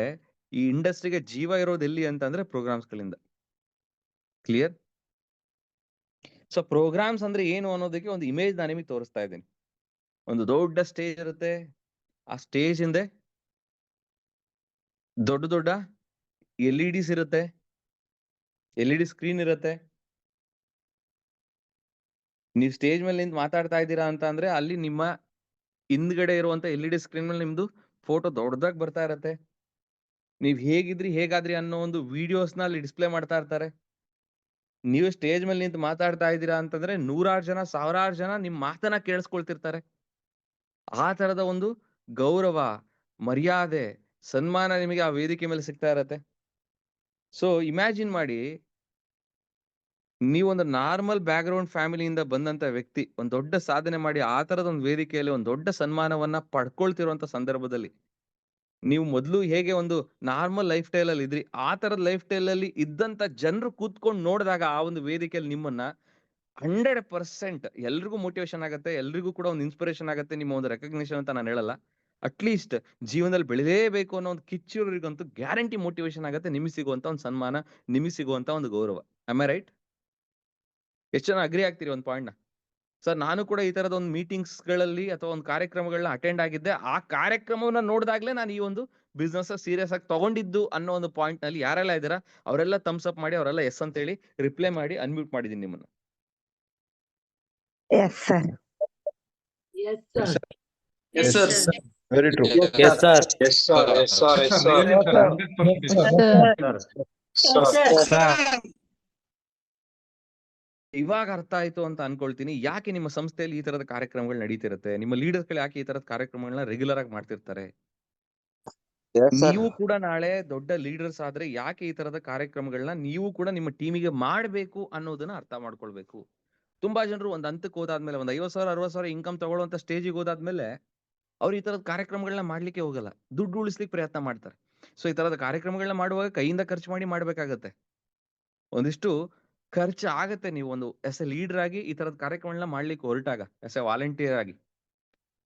ಈ ಇಂಡಸ್ಟ್ರಿಗೆ ಜೀವ ಇರೋದು ಎಲ್ಲಿ ಅಂತಂದ್ರೆ ಪ್ರೋಗ್ರಾಮ್ಸ್ ಗಳಿಂದ. ಕ್ಲಿಯರ್? ಸೊ ಪ್ರೋಗ್ರಾಮ್ಸ್ ಅಂದ್ರೆ ಏನು ಅನ್ನೋದಕ್ಕೆ ಒಂದು ಇಮೇಜ್ ನಾನು ನಿಮಗೆ ತೋರಿಸ್ತಾ ಇದ್ದೀನಿ. ಒಂದು ದೊಡ್ಡ ಸ್ಟೇಜ್ ಇರುತ್ತೆ, ಆ ಸ್ಟೇಜ್ ಹಿಂದೆ ದೊಡ್ಡ ದೊಡ್ಡ LEDs ಇರುತ್ತೆ, LED ಸ್ಕ್ರೀನ್ ಇರುತ್ತೆ. ನೀವು ಸ್ಟೇಜ್ ಮೇಲೆ ನಿಂತು ಮಾತಾಡ್ತಾ ಇದ್ದೀರಾ ಅಂತ ಅಂದ್ರೆ ಅಲ್ಲಿ ನಿಮ್ಮ ಹಿಂದ್ಗಡೆ ಇರುವಂತ LED ಸ್ಕ್ರೀನ್ ಮೇಲೆ ನಿಮ್ದು ಫೋಟೋ ದೊಡ್ಡದಾಗಿ ಬರ್ತಾ ಇರತ್ತೆ. ನೀವ್ ಹೇಗಿದ್ರಿ ಹೇಗಾದ್ರಿ ಅನ್ನೋ ಒಂದು ವಿಡಿಯೋಸ್ನ ಅಲ್ಲಿ ಡಿಸ್ಪ್ಲೇ ಮಾಡ್ತಾ ಇರ್ತಾರೆ. ನೀವು ಸ್ಟೇಜ್ ಮೇಲೆ ನಿಂತು ಮಾತಾಡ್ತಾ ಇದ್ದೀರಾ ಅಂತಂದ್ರೆ ನೂರಾರು ಜನ, ಸಾವಿರಾರು ಜನ ನಿಮ್ ಮಾತನ್ನ ಕೇಳಿಸ್ಕೊಳ್ತಿರ್ತಾರೆ. ಆ ತರದ ಒಂದು ಗೌರವ, ಮರ್ಯಾದೆ, ಸನ್ಮಾನ ನಿಮಗೆ ಆ ವೇದಿಕೆ ಮೇಲೆ ಸಿಗ್ತಾ ಇರತ್ತೆ. ಸೊ ಇಮ್ಯಾಜಿನ್ ಮಾಡಿ, ನೀವೊಂದು ನಾರ್ಮಲ್ ಬ್ಯಾಕ್ ಗ್ರೌಂಡ್ ಫ್ಯಾಮಿಲಿಯಿಂದ ಬಂದಂತ ವ್ಯಕ್ತಿ ಒಂದ್ ದೊಡ್ಡ ಸಾಧನೆ ಮಾಡಿ ಆ ತರದ ಒಂದು ವೇದಿಕೆಯಲ್ಲಿ ಒಂದು ದೊಡ್ಡ ಸನ್ಮಾನವನ್ನ ಪಡ್ಕೊಳ್ತಿರುವಂತ ಸಂದರ್ಭದಲ್ಲಿ ನೀವು ಮೊದಲು ಹೇಗೆ ಒಂದು ನಾರ್ಮಲ್ ಲೈಫ್ ಸ್ಟೈಲ್ ಅಲ್ಲಿ ಇದ್ರಿ, ಆ ತರದ ಲೈಫ್ ಸ್ಟೈಲ್ ಅಲ್ಲಿ ಇದ್ದಂತ ಜನರು ಕೂತ್ಕೊಂಡು ನೋಡಿದಾಗ ಆ ಒಂದು ವೇದಿಕೆಯಲ್ಲಿ ನಿಮ್ಮನ್ನ 100% ಎಲ್ರಿಗೂ ಮೋಟಿವೇಶನ್ ಆಗತ್ತೆ, ಎಲ್ರಿಗೂ ಕೂಡ ಒಂದು ಇನ್ಸ್ಪಿರೇಷನ್ ಆಗತ್ತೆ, ನಿಮ್ಮ ಒಂದು ರೆಕಗ್ನಿಷನ್ ಅಂತ ನಾನು ಹೇಳಲ್ಲ. ಅಟ್ಲೀಸ್ಟ್ ಜೀವನದಲ್ಲಿ ಬೆಳೆಯಲೇಬೇಕು ಅನ್ನೋ ಒಂದು ಕಿಚ್ಚುರಿಗಂತೂ ಗ್ಯಾರಂಟಿ ಮೋಟಿವೇಶನ್ ಆಗತ್ತೆ, ನಿಮಗೆ ಸಿಗುವಂತ ಒಂದು ಸನ್ಮಾನ, ನಿಮಗೆ ಸಿಗುವಂತ ಒಂದು ಗೌರವ. Am I right? ಎಷ್ಟು ಜನ ಅಗ್ರಿ ಆಗ್ತೀರಿ ಒಂದು ಪಾಯಿಂಟ್ ನ? ಸರ್ ನಾನು ಕೂಡ ಈ ತರದ ಒಂದು ಮೀಟಿಂಗ್ಸ್ಗಳಲ್ಲಿ ಅಥವಾ ಒಂದು ಕಾರ್ಯಕ್ರಮಗಳನ್ನ ಅಟೆಂಡ್ ಆಗಿದ್ದೆ. ಆ ಕಾರ್ಯಕ್ರಮವನ್ನ ನೋಡಿದಾಗ್ಲೇ ನಾನು ಈ ಒಂದು ಬಿಸ್ನೆಸ್ ಸೀರಿಯಸ್ ಆಗಿ ತಗೊಂಡಿದ್ದು ಅನ್ನೋ ಒಂದು ಪಾಯಿಂಟ್ ನಲ್ಲಿ ಯಾರೆಲ್ಲ ಇದ್ದೀರಾ ಅವರೆಲ್ಲ ಥಮ್ಸ್ ಅಪ್ ಮಾಡಿ, ಅವರೆಲ್ಲ ಎಸ್ ಅಂತ ಹೇಳಿ ರಿಪ್ಲೈ ಮಾಡಿ ಅನ್ಮ್ಯೂಟ್ ಮಾಡಿದೀನಿ ನಿಮ್ಮನ್ನ. Yes sir. Yes, sir. Yes, sir. Very true. Yes, sir. Yes, sir. Yes, sir. Yes, sir. Really, sir. 100%. Sir. ಇವಾಗ ಅರ್ಥ ಆಯ್ತು ಅಂತ ಅನ್ಕೊಳ್ತೀನಿ ಯಾಕೆ ನಿಮ್ಮ ಸಂಸ್ಥೆಯಲ್ಲಿ ಈ ತರದ ಕಾರ್ಯಕ್ರಮಗಳು ನಡೀತಿರುತ್ತೆ, ನಿಮ್ಮ ಲೀಡರ್ಸ್ ಗಳು ಯಾಕೆ ಈ ತರದ ಕಾರ್ಯಕ್ರಮಗಳನ್ನ ರೆಗ್ಯುಲರ್ ಆಗಿ ಮಾಡ್ತಿರ್ತಾರೆ. Yes, sir. ನೀವು ಕೂಡ ನಾಳೆ ದೊಡ್ಡ ಲೀಡರ್ಸ್ ಆದ್ರೆ ಯಾಕೆ ಈ ತರದ ಕಾರ್ಯಕ್ರಮಗಳನ್ನ ನೀವು ಕೂಡ ನಿಮ್ಮ ಟೀಮಿಗೆ ಮಾಡ್ಬೇಕು ಅನ್ನೋದನ್ನ ಅರ್ಥ ಮಾಡ್ಕೊಳ್ಬೇಕು. ತುಂಬಾ ಜನರು ಒಂದ್ ಹಂತಕ್ಕೆ ಹೋದಾದ್ಮೇಲೆ ಒಂದ್ 50,000 60,000 ಇನ್ಕಮ್ ತಗೊಳ್ಳುವಂತ ಸ್ಟೇಜಿಗೆ ಹೋದಾದ್ಮೇಲೆ ಅವ್ರು ಈ ತರದ ಕಾರ್ಯಕ್ರಮಗಳನ್ನ ಮಾಡ್ಲಿಕ್ಕೆ ಹೋಗಲ್ಲ, ದುಡ್ಡು ಉಳಿಸ್ಲಿಕ್ಕೆ ಪ್ರಯತ್ನ ಮಾಡ್ತಾರೆ. ಸೊ ಈ ತರದ ಕಾರ್ಯಕ್ರಮಗಳನ್ನ ಮಾಡುವಾಗ ಕೈಯಿಂದ ಖರ್ಚು ಮಾಡಿ ಮಾಡ್ಬೇಕಾಗತ್ತೆ. ಒಂದಿಷ್ಟು ಖರ್ಚು ಆಗತ್ತೆ. ನೀವು ಒಂದು ಎಸ್ ಎ ಲೀಡರ್ ಆಗಿ ಈ ತರದ ಕಾರ್ಯಕ್ರಮಗಳನ್ನ ಮಾಡ್ಲಿಕ್ಕೆ ಹೊರಟಾಗ ಎಸ್ ಎ ವಾಲಂಟಿಯರ್ ಆಗಿ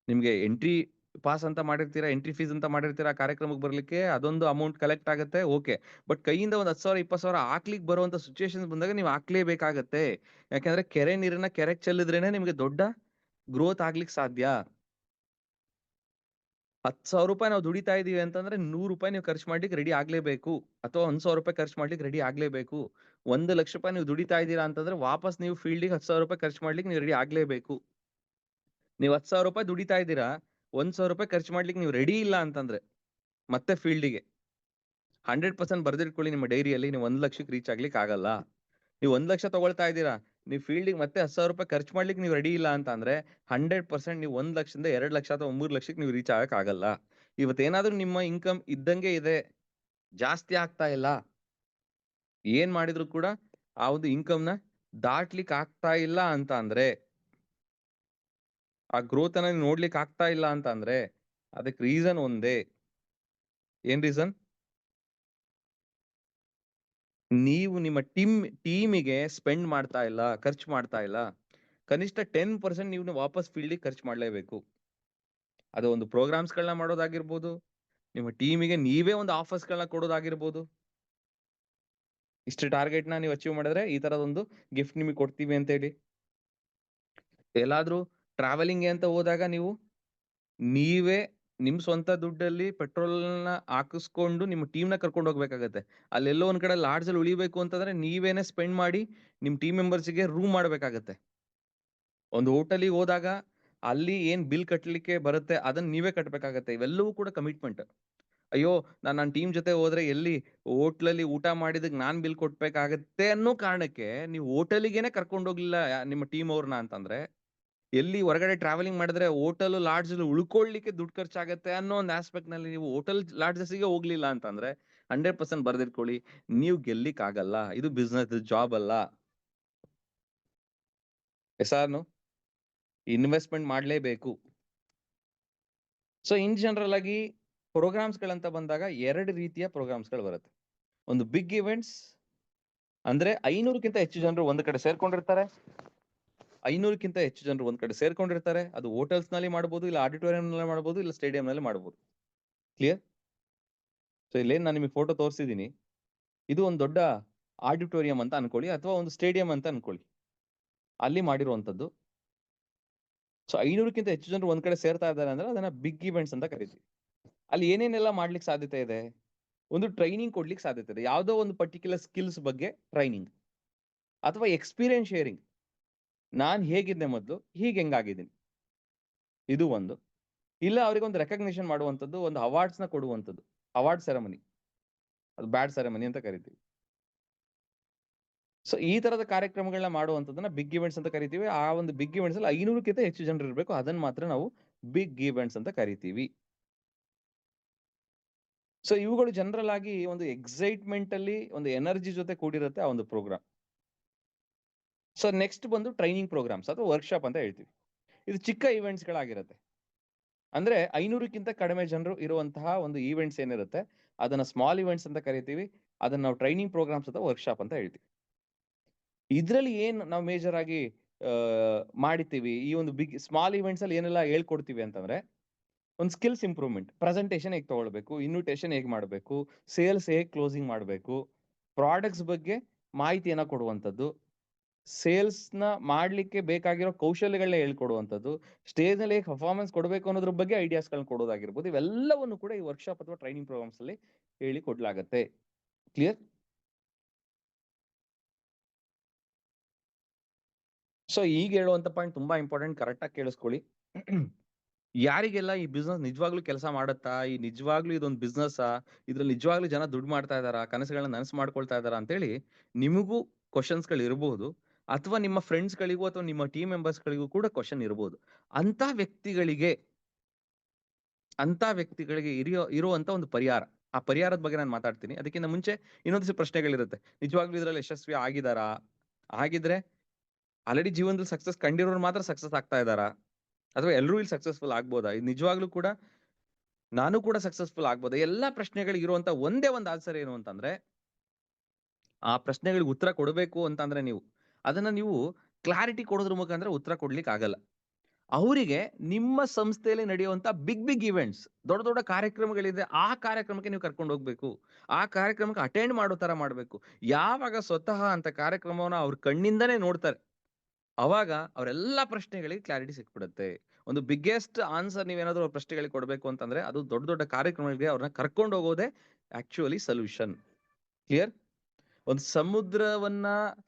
ನಿಮ್ಗೆ ಎಂಟ್ರಿ ಪಾಸ್ ಅಂತ ಮಾಡಿರ್ತೀರಾ, ಎಂಟ್ರಿ ಫೀಸ್ ಅಂತ ಮಾಡಿರ್ತೀರಾ, ಆ ಕಾರ್ಯಕ್ರಮಕ್ಕೆ ಬರ್ಲಿಕ್ಕೆ ಅದೊಂದು ಅಮೌಂಟ್ ಕಲೆಕ್ಟ್ ಆಗುತ್ತೆ. ಓಕೆ, ಬಟ್ ಕೈಯಿಂದ ಒಂದ್ 10,000 20,000 ಹಾಕ್ಲಿಕ್ಕೆ ಬರುವಂತ ಸಿಚುವೇಶನ್ ಬಂದಾಗ ನೀವು ಹಾಕ್ಲೇಬೇಕಾಗತ್ತೆ. ಯಾಕಂದ್ರೆ ಕೆರೆ ನೀರನ್ನ ಕೆರೆಗೆ ಚೆಲ್ಲಿದ್ರೇನೆ ನಿಮ್ಗೆ ದೊಡ್ಡ ಗ್ರೋತ್ ಆಗ್ಲಿಕ್ಕೆ ಸಾಧ್ಯ. 10,000 ರೂಪಾಯಿ ನಾವು ದುಡಿತಾ ಇದೀವಿ ಅಂತಂದ್ರೆ 100 ರೂಪಾಯಿ ನೀವು ಖರ್ಚು ಮಾಡ್ಲಿಕ್ಕೆ ರೆಡಿ ಆಗ್ಲೇಬೇಕು, ಅಥವಾ 1,000 ರೂಪಾಯಿ ಖರ್ಚು ಮಾಡ್ಲಿಕ್ಕೆ ರೆಡಿ ಆಗ್ಲೇಬೇಕು. 1 ಲಕ್ಷ ರೂಪಾಯಿ ನೀವು ದುಡಿತಾ ಇದ್ದೀರಾ ಅಂತಂದ್ರೆ ವಾಪಸ್ ನೀವು ಫೀಲ್ಡಿಗೆ 10,000 ರೂಪಾಯಿ ಖರ್ಚು ಮಾಡ್ಲಿಕ್ಕೆ ನೀವು ರೆಡಿ ಆಗ್ಲೇಬೇಕು. ನೀವು 10,000 ರೂಪಾಯಿ ದುಡಿತಾ ಇದ್ದೀರಾ, 1,000 ರೂಪಾಯಿ ಖರ್ಚು ಮಾಡ್ಲಿಕ್ಕೆ ನೀವು ರೆಡಿ ಇಲ್ಲ ಅಂತಂದ್ರೆ ಮತ್ತೆ ಫೀಲ್ಡಿಗೆ 100% ಬರ್ದಿಟ್ಕೊಳ್ಳಿ ನಿಮ್ಮ ಡೈರಿಯಲ್ಲಿ, ನೀವು 1 ಲಕ್ಷಕ್ಕೆ ರೀಚ್ ಆಗ್ಲಿಕ್ಕೆ ಆಗಲ್ಲ. ನೀವು 1 ಲಕ್ಷ ತಗೊಳ್ತಾ ಇದ್ದೀರಾ, ನೀವು ಫೀಲ್ಡಿಗೆ ಮತ್ತೆ 10,000 ರೂಪಾಯಿ ಖರ್ಚು ಮಾಡ್ಲಿಕ್ಕೆ ನೀವು ರೆಡಿ ಇಲ್ಲ ಅಂತ ಅಂದ್ರೆ 100% ನೀವು 1 ಲಕ್ಷದಿಂದ 2 ಲಕ್ಷ ಅಥವಾ 3 ಲಕ್ಷಕ್ಕೆ ನೀವು ರೀಚ್ ಆಗಕ್ ಆಗಲ್ಲ. ಇವತ್ತೇನಾದ್ರೂ ನಿಮ್ಮ ಇನ್ಕಮ್ ಇದ್ದಂಗೆ ಇದೆ, ಜಾಸ್ತಿ ಆಗ್ತಾ ಇಲ್ಲ, ಏನ್ ಮಾಡಿದ್ರು ಕೂಡ ಆ ಒಂದು ಇನ್ಕಮ್ ನ ದಾಟ್ಲಿಕ್ಕೆ ಆಗ್ತಾ ಇಲ್ಲ ಅಂತ ಅಂದ್ರೆ, ಆ ಗ್ರೋತ್ ಅನ್ನ ನೋಡ್ಲಿಕ್ಕೆ ಆಗ್ತಾ ಇಲ್ಲ ಅಂತ ಅಂದ್ರೆ ಅದಕ್ಕೆ ರೀಸನ್ ಒಂದೇ. ಏನ್ ರೀಸನ್? ನೀವು ನಿಮ್ಮ ಟೀಮಿಗೆ ಸ್ಪೆಂಡ್ ಮಾಡ್ತಾ ಇಲ್ಲ, ಖರ್ಚು ಮಾಡ್ತಾ ಇಲ್ಲ. ಕನಿಷ್ಠ 10% ನೀವು ವಾಪಸ್ ಫೀಲ್ಡಿಗೆ ಖರ್ಚು ಮಾಡ್ಲೇಬೇಕು. ಅದು ಒಂದು ಪ್ರೋಗ್ರಾಮ್ಸ್ ಗಳನ್ನ ಮಾಡೋದಾಗಿರ್ಬೋದು, ನಿಮ್ಮ ಟೀಮಿಗೆ ನೀವೇ ಒಂದು ಆಫರ್ಸ್ ಗಳನ್ನ ಕೊಡೋದಾಗಿರ್ಬೋದು. ಇಷ್ಟು ಟಾರ್ಗೆಟ್ ನ ನೀವು ಅಚೀವ್ ಮಾಡಿದ್ರೆ ಈ ತರದೊಂದು ಗಿಫ್ಟ್ ನಿಮಗೆ ಕೊಡ್ತೀವಿ ಅಂತ ಹೇಳಿ. ಎಲ್ಲಾದ್ರೂ ಟ್ರಾವೆಲಿಂಗ್ ಅಂತ ಹೋದಾಗ ನೀವೇ ನಿಮ್ ಸ್ವಂತ ದುಡ್ಡಲ್ಲಿ ಪೆಟ್ರೋಲ್ ನ ಹಾಕಿಸ್ಕೊಂಡು ನಿಮ್ಮ ಟೀಮ್ ನ ಕರ್ಕೊಂಡು ಹೋಗ್ಬೇಕಾಗತ್ತೆ. ಅಲ್ಲೆಲ್ಲೋ ಒಂದ್ ಕಡೆ ಲಾಡ್ಜ್ ಅಲ್ಲಿ ಉಳಿಬೇಕು ಅಂತಂದ್ರೆ ನೀವೇನೆ ಸ್ಪೆಂಡ್ ಮಾಡಿ ನಿಮ್ ಟೀಮ್ ಮೆಂಬರ್ಸ್ ಗೆ ರೂಮ್ ಮಾಡ್ಬೇಕಾಗತ್ತೆ. ಒಂದು ಹೋಟೆಲಿಗೆ ಹೋದಾಗ ಅಲ್ಲಿ ಏನ್ ಬಿಲ್ ಕಟ್ಲಿಕ್ಕೆ ಬರುತ್ತೆ ಅದನ್ನ ನೀವೇ ಕಟ್ಬೇಕಾಗತ್ತೆ. ಇವೆಲ್ಲವೂ ಕೂಡ ಕಮಿಟ್ಮೆಂಟ್. ಅಯ್ಯೋ ನನ್ನ ಟೀಮ್ ಜೊತೆ ಹೋದ್ರೆ ಎಲ್ಲಿ ಹೋಟ್ಲಲ್ಲಿ ಊಟ ಮಾಡಿದಕ್ಕೆ ನಾನ್ ಬಿಲ್ ಕೊಟ್ಬೇಕಾಗತ್ತೆ ಅನ್ನೋ ಕಾರಣಕ್ಕೆ ನೀವು ಹೋಟೆಲಿಗೆನೆ ಕರ್ಕೊಂಡು ಹೋಗ್ಲಿಲ್ಲ ನಿಮ್ಮ ಟೀಮ್ ಅವ್ರನ್ನ ಅಂತಂದ್ರೆ, ಎಲ್ಲಿ ಹೊರಗಡೆ ಟ್ರಾವೆಲಿಂಗ್ ಮಾಡಿದ್ರೆ ಹೋಟೆಲ್ ಲಾಡ್ಜ್ ಉಳ್ಕೊಳ್ಳಿಕ್ಕೆ ದುಡ್ಡು ಖರ್ಚಾಗತ್ತೆ ಅನ್ನೋ ಒಂದು ಆಸ್ಪೆಕ್ಟ್ ನಲ್ಲಿ ನೀವು ಹೋಟೆಲ್ ಲಾಡ್ಜಸ್ಗೆ ಹೋಗ್ಲಿಲ್ಲ ಅಂತಂದ್ರೆ 100% ಬರ್ದಿಟ್ಕೊಳ್ಳಿ, ನೀವು ಗೆಲ್ಲಿಕ್ ಆಗಲ್ಲ. ಇದು ಬಿಸ್ನೆಸ್, ಜಾಬ್ ಅಲ್ಲ. ಎಸಾರ್ನು ಇನ್ವೆಸ್ಟ್ಮೆಂಟ್ ಮಾಡ್ಲೇಬೇಕು. ಸೊ ಇನ್ ಜನರಲ್ ಆಗಿ ಪ್ರೋಗ್ರಾಮ್ಸ್ ಗಳಂತ ಬಂದಾಗ 2 ರೀತಿಯ ಪ್ರೋಗ್ರಾಮ್ಸ್ ಗಳು ಬರುತ್ತೆ. ಒಂದು ಬಿಗ್ ಇವೆಂಟ್ಸ್ ಅಂದ್ರೆ 500ಕ್ಕಿಂತ ಹೆಚ್ಚು ಜನರು ಒಂದ್ ಕಡೆ ಸೇರ್ಕೊಂಡಿರ್ತಾರೆ. 500ಕ್ಕಿಂತ ಹೆಚ್ಚು ಜನರು ಒಂದ್ ಕಡೆ ಸೇರ್ಕೊಂಡಿರ್ತಾರೆ. ಅದು ಹೋಟೆಲ್ಸ್ ನಲ್ಲಿ ಮಾಡಬಹುದು, ಇಲ್ಲ ಆಡಿಟೋರಿಯಂ ನಲ್ಲಿ ಮಾಡಬಹುದು, ಇಲ್ಲ ಸ್ಟೇಡಿಯಂ ನಲ್ಲಿ ಮಾಡಬಹುದು. ಕ್ಲಿಯರ್? ಸೊ ಇಲ್ಲೇನ್ ನಾನು ನಿಮಗೆ ಫೋಟೋ ತೋರಿಸಿದೀನಿ, ಇದು ಒಂದು ದೊಡ್ಡ ಆಡಿಟೋರಿಯಂ ಅಂತ ಅನ್ಕೊಳ್ಳಿ, ಅಥವಾ ಒಂದು ಸ್ಟೇಡಿಯಂ ಅಂತ ಅನ್ಕೊಳ್ಳಿ, ಅಲ್ಲಿ ಮಾಡಿರುವಂತದ್ದು. ಸೊ 500ಕ್ಕಿಂತ ಹೆಚ್ಚು ಜನರು ಒಂದ್ ಕಡೆ ಸೇರ್ತಾ ಇದ್ದಾರೆ ಅಂದ್ರೆ ಅದನ್ನ ಬಿಗ್ ಇವೆಂಟ್ಸ್ ಅಂತ ಕರಿತೀವಿ. ಅಲ್ಲಿ ಏನೇನೆಲ್ಲ ಮಾಡ್ಲಿಕ್ಕೆ ಸಾಧ್ಯತೆ ಇದೆ? ಒಂದು ಟ್ರೈನಿಂಗ್ ಕೊಡ್ಲಿಕ್ಕೆ ಸಾಧ್ಯತೆ ಇದೆ, ಯಾವುದೋ ಒಂದು ಪರ್ಟಿಕ್ಯುಲರ್ ಸ್ಕಿಲ್ಸ್ ಬಗ್ಗೆ ಟ್ರೈನಿಂಗ್, ಅಥವಾ ಎಕ್ಸ್ಪೀರಿಯನ್ಸ್ ಶೇರಿಂಗ್. ನಾನ್ ಹೇಗಿದ್ದೆ ಮೊದಲು, ಹೀಗೆ ಹೆಂಗಾಗಿದ್ದೀನಿ, ಇದು ಒಂದು. ಇಲ್ಲ ಅವ್ರಿಗೆ ಒಂದು ರೆಕಗ್ನಿಷನ್ ಮಾಡುವಂಥದ್ದು, ಒಂದು ಅವಾರ್ಡ್ಸ್ ನ ಕೊಡುವಂಥದ್ದು, ಅವಾರ್ಡ್ ಸೆರೆಮನಿ, ಅದು ಬ್ಯಾಡ್ ಸೆರೆಮನಿ ಅಂತ ಕರಿತೀವಿ. ಸೊ ಈ ತರದ ಕಾರ್ಯಕ್ರಮಗಳನ್ನ ಮಾಡುವಂಥದ್ದನ್ನ ಬಿಗ್ ಇವೆಂಟ್ಸ್ ಅಂತ ಕರಿತೀವಿ. ಆ ಒಂದು ಬಿಗ್ ಇವೆಂಟ್ಸ್ ಅಲ್ಲಿ 500ಕ್ಕಿಂತ ಹೆಚ್ಚು ಜನರು ಇರಬೇಕು, ಅದನ್ನ ಮಾತ್ರ ನಾವು ಬಿಗ್ ಇವೆಂಟ್ಸ್ ಅಂತ ಕರಿತೀವಿ. ಸೊ ಇವುಗಳು ಜನರಲ್ ಆಗಿ ಒಂದು ಎಕ್ಸೈಟ್ಮೆಂಟ್ ಅಲ್ಲಿ ಒಂದು ಎನರ್ಜಿ ಜೊತೆ ಕೂಡಿರುತ್ತೆ ಆ ಒಂದು ಪ್ರೋಗ್ರಾಮ್. ಸೊ ನೆಕ್ಸ್ಟ್ ಬಂದು ಟ್ರೈನಿಂಗ್ ಪ್ರೋಗ್ರಾಮ್ಸ್ ಅಥವಾ ವರ್ಕ್ಶಾಪ್ ಅಂತ ಹೇಳ್ತೀವಿ. ಇದು ಚಿಕ್ಕ ಇವೆಂಟ್ಸ್ ಗಳಾಗಿರುತ್ತೆ. ಅಂದ್ರೆ 500ಕ್ಕಿಂತ ಕಡಿಮೆ ಜನರು ಇರುವಂತಹ ಒಂದು ಈವೆಂಟ್ಸ್ ಏನಿರುತ್ತೆ ಅದನ್ನ ಸ್ಮಾಲ್ ಇವೆಂಟ್ಸ್ ಅಂತ ಕರಿತೀವಿ. ಅದನ್ನ ನಾವು ಟ್ರೈನಿಂಗ್ ಪ್ರೋಗ್ರಾಮ್ಸ್ ಅಥವಾ ವರ್ಕ್ಶಾಪ್ ಅಂತ ಹೇಳ್ತೀವಿ. ಇದ್ರಲ್ಲಿ ಏನ್ ನಾವು ಮೇಜರ್ ಆಗಿ ಮಾಡಿರ್ತೀವಿ, ಈ ಒಂದು ಬಿಗ್ ಸ್ಮಾಲ್ ಇವೆಂಟ್ಸ್ ಅಲ್ಲಿ ಏನೆಲ್ಲ ಹೇಳ್ಕೊಡ್ತೀವಿ ಅಂತಂದ್ರೆ, ಒಂದು ಸ್ಕಿಲ್ಸ್ ಇಂಪ್ರೂವ್ಮೆಂಟ್, ಪ್ರೆಸೆಂಟೇಷನ್ ಹೇಗೆ ತಗೊಳ್ಬೇಕು, ಇನ್ವಿಟೇಷನ್ ಹೇಗೆ ಮಾಡಬೇಕು, ಸೇಲ್ಸ್ ಹೇಗೆ ಕ್ಲೋಸಿಂಗ್ ಮಾಡಬೇಕು, ಪ್ರಾಡಕ್ಟ್ಸ್ ಬಗ್ಗೆ ಮಾಹಿತಿಯನ್ನ ಕೊಡುವಂಥದ್ದು, ಸೇಲ್ಸ್ ನ ಮಾಡ್ಲಿಕ್ಕೆ ಬೇಕಾಗಿರೋ ಕೌಶಲ್ಯಗಳನ್ನ ಹೇಳ್ಕೊಡುವಂಥದ್ದು, ಸ್ಟೇಜ್ ನಲ್ಲಿ ಪರ್ಫಾರ್ಮೆನ್ಸ್ ಕೊಡಬೇಕು ಅನ್ನೋದ್ರ ಬಗ್ಗೆ ಐಡಿಯಾಸ್ ಗಳನ್ನ ಕೊಡೋದಾಗಿರ್ಬೋದು, ಇವೆಲ್ಲವನ್ನು ಕೂಡ ಈ ವರ್ಕ್ಶಾಪ್ ಅಥವಾ ಟ್ರೈನಿಂಗ್ ಪ್ರೋಗ್ರಾಮ್ಸ್ ಅಲ್ಲಿ ಹೇಳಿ ಕೊಡ್ಲಾಗತ್ತೆ. ಕ್ಲಿಯರ್? ಸೊ ಈಗ ಹೇಳುವಂತ ಪಾಯಿಂಟ್ ತುಂಬಾ ಇಂಪಾರ್ಟೆಂಟ್, ಕರೆಕ್ಟ್ ಆಗಿ ಕೇಳಿಸ್ಕೊಳ್ಳಿ. ಯಾರಿಗೆಲ್ಲ ಈ ಬಿಸ್ನೆಸ್ ನಿಜವಾಗ್ಲೂ ಕೆಲಸ ಮಾಡುತ್ತಾ, ಈ ನಿಜವಾಗ್ಲೂ ಇದೊಂದು ಬಿಸ್ನೆಸ್, ಇದ್ರಲ್ಲಿ ನಿಜವಾಗ್ಲೂ ಜನ ದುಡ್ಡು ಮಾಡ್ತಾ ಇದಾರಾ, ಕನಸುಗಳನ್ನ ನನಸು ಮಾಡ್ಕೊಳ್ತಾ ಇದಾರಾ ಅಂತೇಳಿ ನಿಮಗೂ ಕ್ವಶನ್ಸ್ ಗಳು ಇರಬಹುದು, ಅಥವಾ ನಿಮ್ಮ ಫ್ರೆಂಡ್ಸ್ ಗಳಿಗೂ ಅಥವಾ ನಿಮ್ಮ ಟೀಮ್ ಮೆಂಬರ್ಸ್ ಗಳಿಗೂ ಕೂಡ ಕ್ವಶನ್ ಇರಬಹುದು. ಅಂತ ವ್ಯಕ್ತಿಗಳಿಗೆ ಇರುವಂತ ಒಂದು ಪರಿಹಾರ, ಆ ಪರಿಹಾರದ ಬಗ್ಗೆ ನಾನು ಮಾತಾಡ್ತೀನಿ. ಅದಕ್ಕಿಂತ ಮುಂಚೆ ಇನ್ನೊಂದಿಷ್ಟು ಪ್ರಶ್ನೆಗಳಿರುತ್ತೆ. ನಿಜವಾಗ್ಲೂ ಇದ್ರಲ್ಲಿ ಯಶಸ್ವಿ ಆಗಿದಾರಾ? ಆಗಿದ್ರೆ ಆಲ್ರೆಡಿ ಜೀವನದಲ್ಲಿ ಸಕ್ಸಸ್ ಕಂಡಿರೋರು ಮಾತ್ರ ಸಕ್ಸಸ್ ಆಗ್ತಾ ಇದಾರಾ, ಅಥವಾ ಎಲ್ಲರೂ ಇಲ್ಲಿ ಸಕ್ಸಸ್ಫುಲ್ ಆಗ್ಬೋದಾ? ಇದು ನಿಜವಾಗ್ಲೂ ಕೂಡ ನಾನು ಕೂಡ ಸಕ್ಸಸ್ಫುಲ್ ಆಗ್ಬೋದಾ? ಎಲ್ಲಾ ಪ್ರಶ್ನೆಗಳಿಗೆ ಇರುವಂತ ಒಂದೇ ಒಂದು ಆನ್ಸರ್ ಏನು ಅಂತಂದ್ರೆ, ಆ ಪ್ರಶ್ನೆಗಳಿಗೆ ಉತ್ತರ ಕೊಡಬೇಕು ಅಂತಂದ್ರೆ ಅದನ್ನ ನೀವು ಕ್ಲಾರಿಟಿ ಕೊಡೋದ್ರ ಮುಖಾಂತರ ಉತ್ತರ ಕೊಡ್ಲಿಕ್ಕೆ ಆಗಲ್ಲ. ಅವರಿಗೆ ನಿಮ್ಮ ಸಂಸ್ಥೆಯಲ್ಲಿ ನಡೆಯುವಂತ ಬಿಗ್ ಇವೆಂಟ್ಸ್, ದೊಡ್ಡ ದೊಡ್ಡ ಕಾರ್ಯಕ್ರಮಗಳಿದೆ, ಆ ಕಾರ್ಯಕ್ರಮಕ್ಕೆ ನೀವು ಕರ್ಕೊಂಡು ಹೋಗ್ಬೇಕು, ಆ ಕಾರ್ಯಕ್ರಮಕ್ಕೆ ಅಟೆಂಡ್ ಮಾಡೋ ತರ ಮಾಡ್ಬೇಕು. ಯಾವಾಗ ಸ್ವತಃ ಅಂತ ಕಾರ್ಯಕ್ರಮವನ್ನ ಅವ್ರ ಕಣ್ಣಿಂದನೇ ನೋಡ್ತಾರೆ, ಅವಾಗ ಅವರೆಲ್ಲಾ ಪ್ರಶ್ನೆಗಳಿಗೆ ಕ್ಲಾರಿಟಿ ಸಿಕ್ಬಿಡುತ್ತೆ. ಒಂದು ಬಿಗ್ಗೆಸ್ಟ್ ಆನ್ಸರ್ ನೀವೇನಾದ್ರೂ ಅವ್ರ ಪ್ರಶ್ನೆಗಳಿಗೆ ಕೊಡ್ಬೇಕು ಅಂತಂದ್ರೆ, ಅದು ದೊಡ್ಡ ದೊಡ್ಡ ಕಾರ್ಯಕ್ರಮಗಳಿಗೆ ಅವ್ರನ್ನ ಕರ್ಕೊಂಡು ಹೋಗೋದೇ ಆಕ್ಚುಲಿ ಸೊಲ್ಯೂಷನ್. ಕ್ಲಿಯರ್? ಒಂದು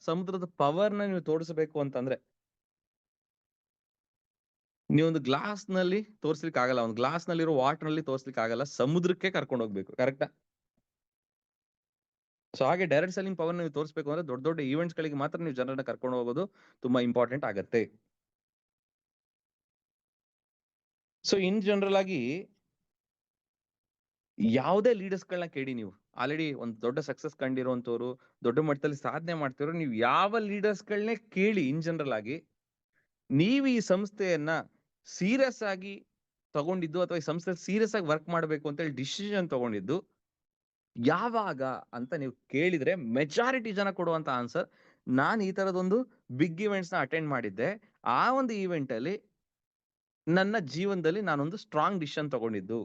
ಸಮುದ್ರದ ಪವರ್ನ ನೀವು ತೋರಿಸಬೇಕು ಅಂತಂದ್ರೆ, ನೀವೊಂದು ಗ್ಲಾಸ್ ನಲ್ಲಿ ತೋರ್ಸ್ಲಿಕ್ಕೆ ಆಗಲ್ಲ, ಒಂದು ಗ್ಲಾಸ್ ನಲ್ಲಿರೋ ವಾಟರ್ ನಲ್ಲಿ ತೋರ್ಸ್ಲಿಕ್ಕೆ ಆಗಲ್ಲ, ಸಮುದ್ರಕ್ಕೆ ಕರ್ಕೊಂಡು ಹೋಗ್ಬೇಕು. ಕರೆಕ್ಟಾ? ಸೊ ಹಾಗೆ ಡೈರೆಕ್ಟ್ ಸೆಲ್ಲಿಂಗ್ ಪವರ್ ನೀವು ತೋರಿಸ್ಬೇಕು ಅಂದ್ರೆ ದೊಡ್ಡ ದೊಡ್ಡ ಈವೆಂಟ್ಸ್ ಗಳಿಗೆ ಮಾತ್ರ ನೀವು ಜನರನ್ನ ಕರ್ಕೊಂಡು ಹೋಗೋದು ತುಂಬಾ ಇಂಪಾರ್ಟೆಂಟ್ ಆಗತ್ತೆ. ಸೊ ಇನ್ ಜನರಲ್ ಆಗಿ ಯಾವುದೇ ಲೀಡರ್ಸ್ ಗಳನ್ನ ಕೇಳಿ, ನೀವು ಆಲ್ರೆಡಿ ಒಂದು ದೊಡ್ಡ ಸಕ್ಸಸ್ ಕಂಡಿರುವಂತವ್ರು, ದೊಡ್ಡ ಮಟ್ಟದಲ್ಲಿ ಸಾಧನೆ ಮಾಡ್ತಿರೋ, ನೀವು ಯಾವ ಲೀಡರ್ಸ್ ಗಳನ್ನೇ ಕೇಳಿ, ಇನ್ ಜನರಲ್ ಆಗಿ ನೀವು ಈ ಸಂಸ್ಥೆಯನ್ನ ಸೀರಿಯಸ್ ಆಗಿ ತಗೊಂಡಿದ್ದು, ಅಥವಾ ಈ ಸಂಸ್ಥೆ ಸೀರಿಯಸ್ ಆಗಿ ವರ್ಕ್ ಮಾಡ್ಬೇಕು ಅಂತ ಹೇಳಿ ಡಿಸಿಷನ್ ತಗೊಂಡಿದ್ದು ಯಾವಾಗ ಅಂತ ನೀವು ಕೇಳಿದ್ರೆ, ಮೆಜಾರಿಟಿ ಜನ ಕೊಡುವಂತ ಆನ್ಸರ್, ನಾನು ಈ ತರದೊಂದು ಬಿಗ್ ಇವೆಂಟ್ಸ್ ನ ಅಟೆಂಡ್ ಮಾಡಿದ್ದೆ, ಆ ಒಂದು ಈವೆಂಟ್ ಅಲ್ಲಿ ನನ್ನ ಜೀವನದಲ್ಲಿ ನಾನೊಂದು ಸ್ಟ್ರಾಂಗ್ ಡಿಸಿಷನ್ ತಗೊಂಡಿದ್ದು,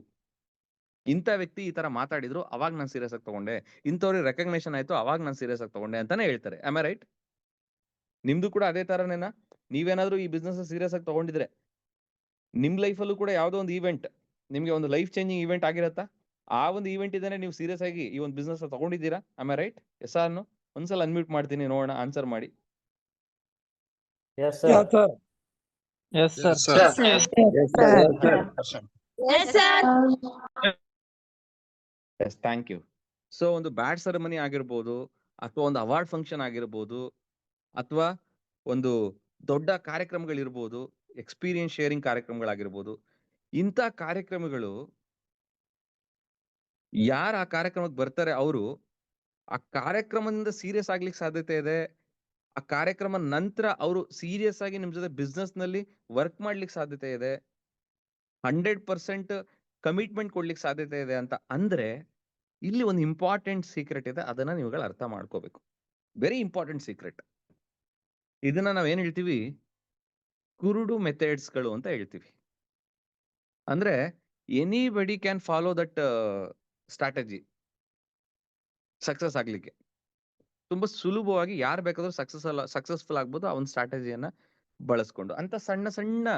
ಇಂಥ ವ್ಯಕ್ತಿ ಈ ತರ ಮಾತಾಡಿದ್ರು, ಅವಾಗ ನಾನು ಸೀರಿಯಸ್ ಆಗಿ ತಗೊಂಡೆ, ಇಂಥವ್ರಿಗೆ ರೆಕಗ್ನೇಷನ್ ಆಯ್ತು, ಅವಾಗ ನಾನು ಸೀರಿಯಸ್ ಆಗಿ ತಗೊಂಡೆ ಅಂತಾನೆ ಹೇಳ್ತಾರೆ. Am I right? ನಿಮ್ದು ಕೂಡ ಅದೇ ತರನೇನಾ? ನೀವೇನಾದ್ರೂ ಈ ಬಿಸ್ನೆಸ್ ಸೀರಿಯಸ್ ಆಗಿ ತಗೊಂಡಿದ್ರೆ, ನಿಮ್ ಲೈಫಲ್ಲೂ ಕೂಡ ಯಾವ್ದೋ ಒಂದು ಈವೆಂಟ್ ನಿಮ್ಗೆ ಒಂದು ಲೈಫ್ ಚೇಂಜಿಂಗ್ ಈವೆಂಟ್ ಆಗಿರತ್ತಾ? ಆ ಒಂದು ಈವೆಂಟ್ ಇದೇನೆ ನೀವು ಸೀರಿಯಸ್ ಆಗಿ ಈ ಒಂದು ಬಿಸ್ನೆಸ್ ತಗೊಂಡಿದ್ದೀರಾ? Am I right? Yes or no? ಒಂದ್ಸಲ ಅನ್ಮ್ಯೂಟ್ ಮಾಡ್ತೀನಿ, ನೋಡೋಣ, ಆನ್ಸರ್ ಮಾಡಿ. Yes, sir. Yes, sir. Yes, sir. Yes, sir. Yes, thank you. So ಒಂದು ಬ್ಯಾಡ್ ಸೆರೆಮನಿ ಆಗಿರ್ಬೋದು, ಅಥವಾ ಒಂದು ಅವಾರ್ಡ್ ಫಂಕ್ಷನ್ ಆಗಿರ್ಬೋದು, ಅಥವಾ ಒಂದು ದೊಡ್ಡ ಕಾರ್ಯಕ್ರಮಗಳಿರ್ಬೋದು, ಎಕ್ಸ್ಪೀರಿಯನ್ಸ್ ಶೇರಿಂಗ್ ಕಾರ್ಯಕ್ರಮಗಳಾಗಿರ್ಬೋದು, ಇಂಥ ಕಾರ್ಯಕ್ರಮಗಳು ಯಾರು ಆ ಕಾರ್ಯಕ್ರಮಕ್ಕೆ ಬರ್ತಾರೆ, ಅವರು ಆ ಕಾರ್ಯಕ್ರಮದಿಂದ ಸೀರಿಯಸ್ ಆಗ್ಲಿಕ್ಕೆ ಸಾಧ್ಯತೆ ಇದೆ. ಆ ಕಾರ್ಯಕ್ರಮ ನಂತರ ಅವರು ಸೀರಿಯಸ್ ಆಗಿ ನಿಮ್ ಜೊತೆ ಬಿಸ್ನೆಸ್ ನಲ್ಲಿ ವರ್ಕ್ ಮಾಡ್ಲಿಕ್ಕೆ ಸಾಧ್ಯತೆ ಇದೆ, 100% ಕಮಿಟ್ಮೆಂಟ್ ಕೊಡ್ಲಿಕ್ಕೆ ಸಾಧ್ಯತೆ ಇದೆ ಅಂತ ಅಂದ್ರೆ, ಇಲ್ಲಿ ಒಂದು ಇಂಪಾರ್ಟೆಂಟ್ ಸೀಕ್ರೆಟ್ ಇದೆ, ಅದನ್ನ ನೀವುಗಳು ಅರ್ಥ ಮಾಡ್ಕೋಬೇಕು. Very important secret. ಇದನ್ನ ನಾವೇನ್ ಹೇಳ್ತೀವಿ, ಕುರುಡು ಮೆಥಡ್ಸ್ ಗಳು ಅಂತ ಹೇಳ್ತೀವಿ. ಅಂದ್ರೆ anybody can follow that strategy success ಆಗ್ಲಿಕ್ಕೆ. ತುಂಬಾ ಸುಲಭವಾಗಿ ಯಾರು ಬೇಕಾದ್ರೂ ಸಕ್ಸಸ್ಫುಲ್ ಆಗ್ಬೋದು ಆ ಒಂದು ಸ್ಟ್ರಾಟಜಿಯನ್ನ ಬಳಸ್ಕೊಂಡು. ಅಂತ ಸಣ್ಣ ಸಣ್ಣ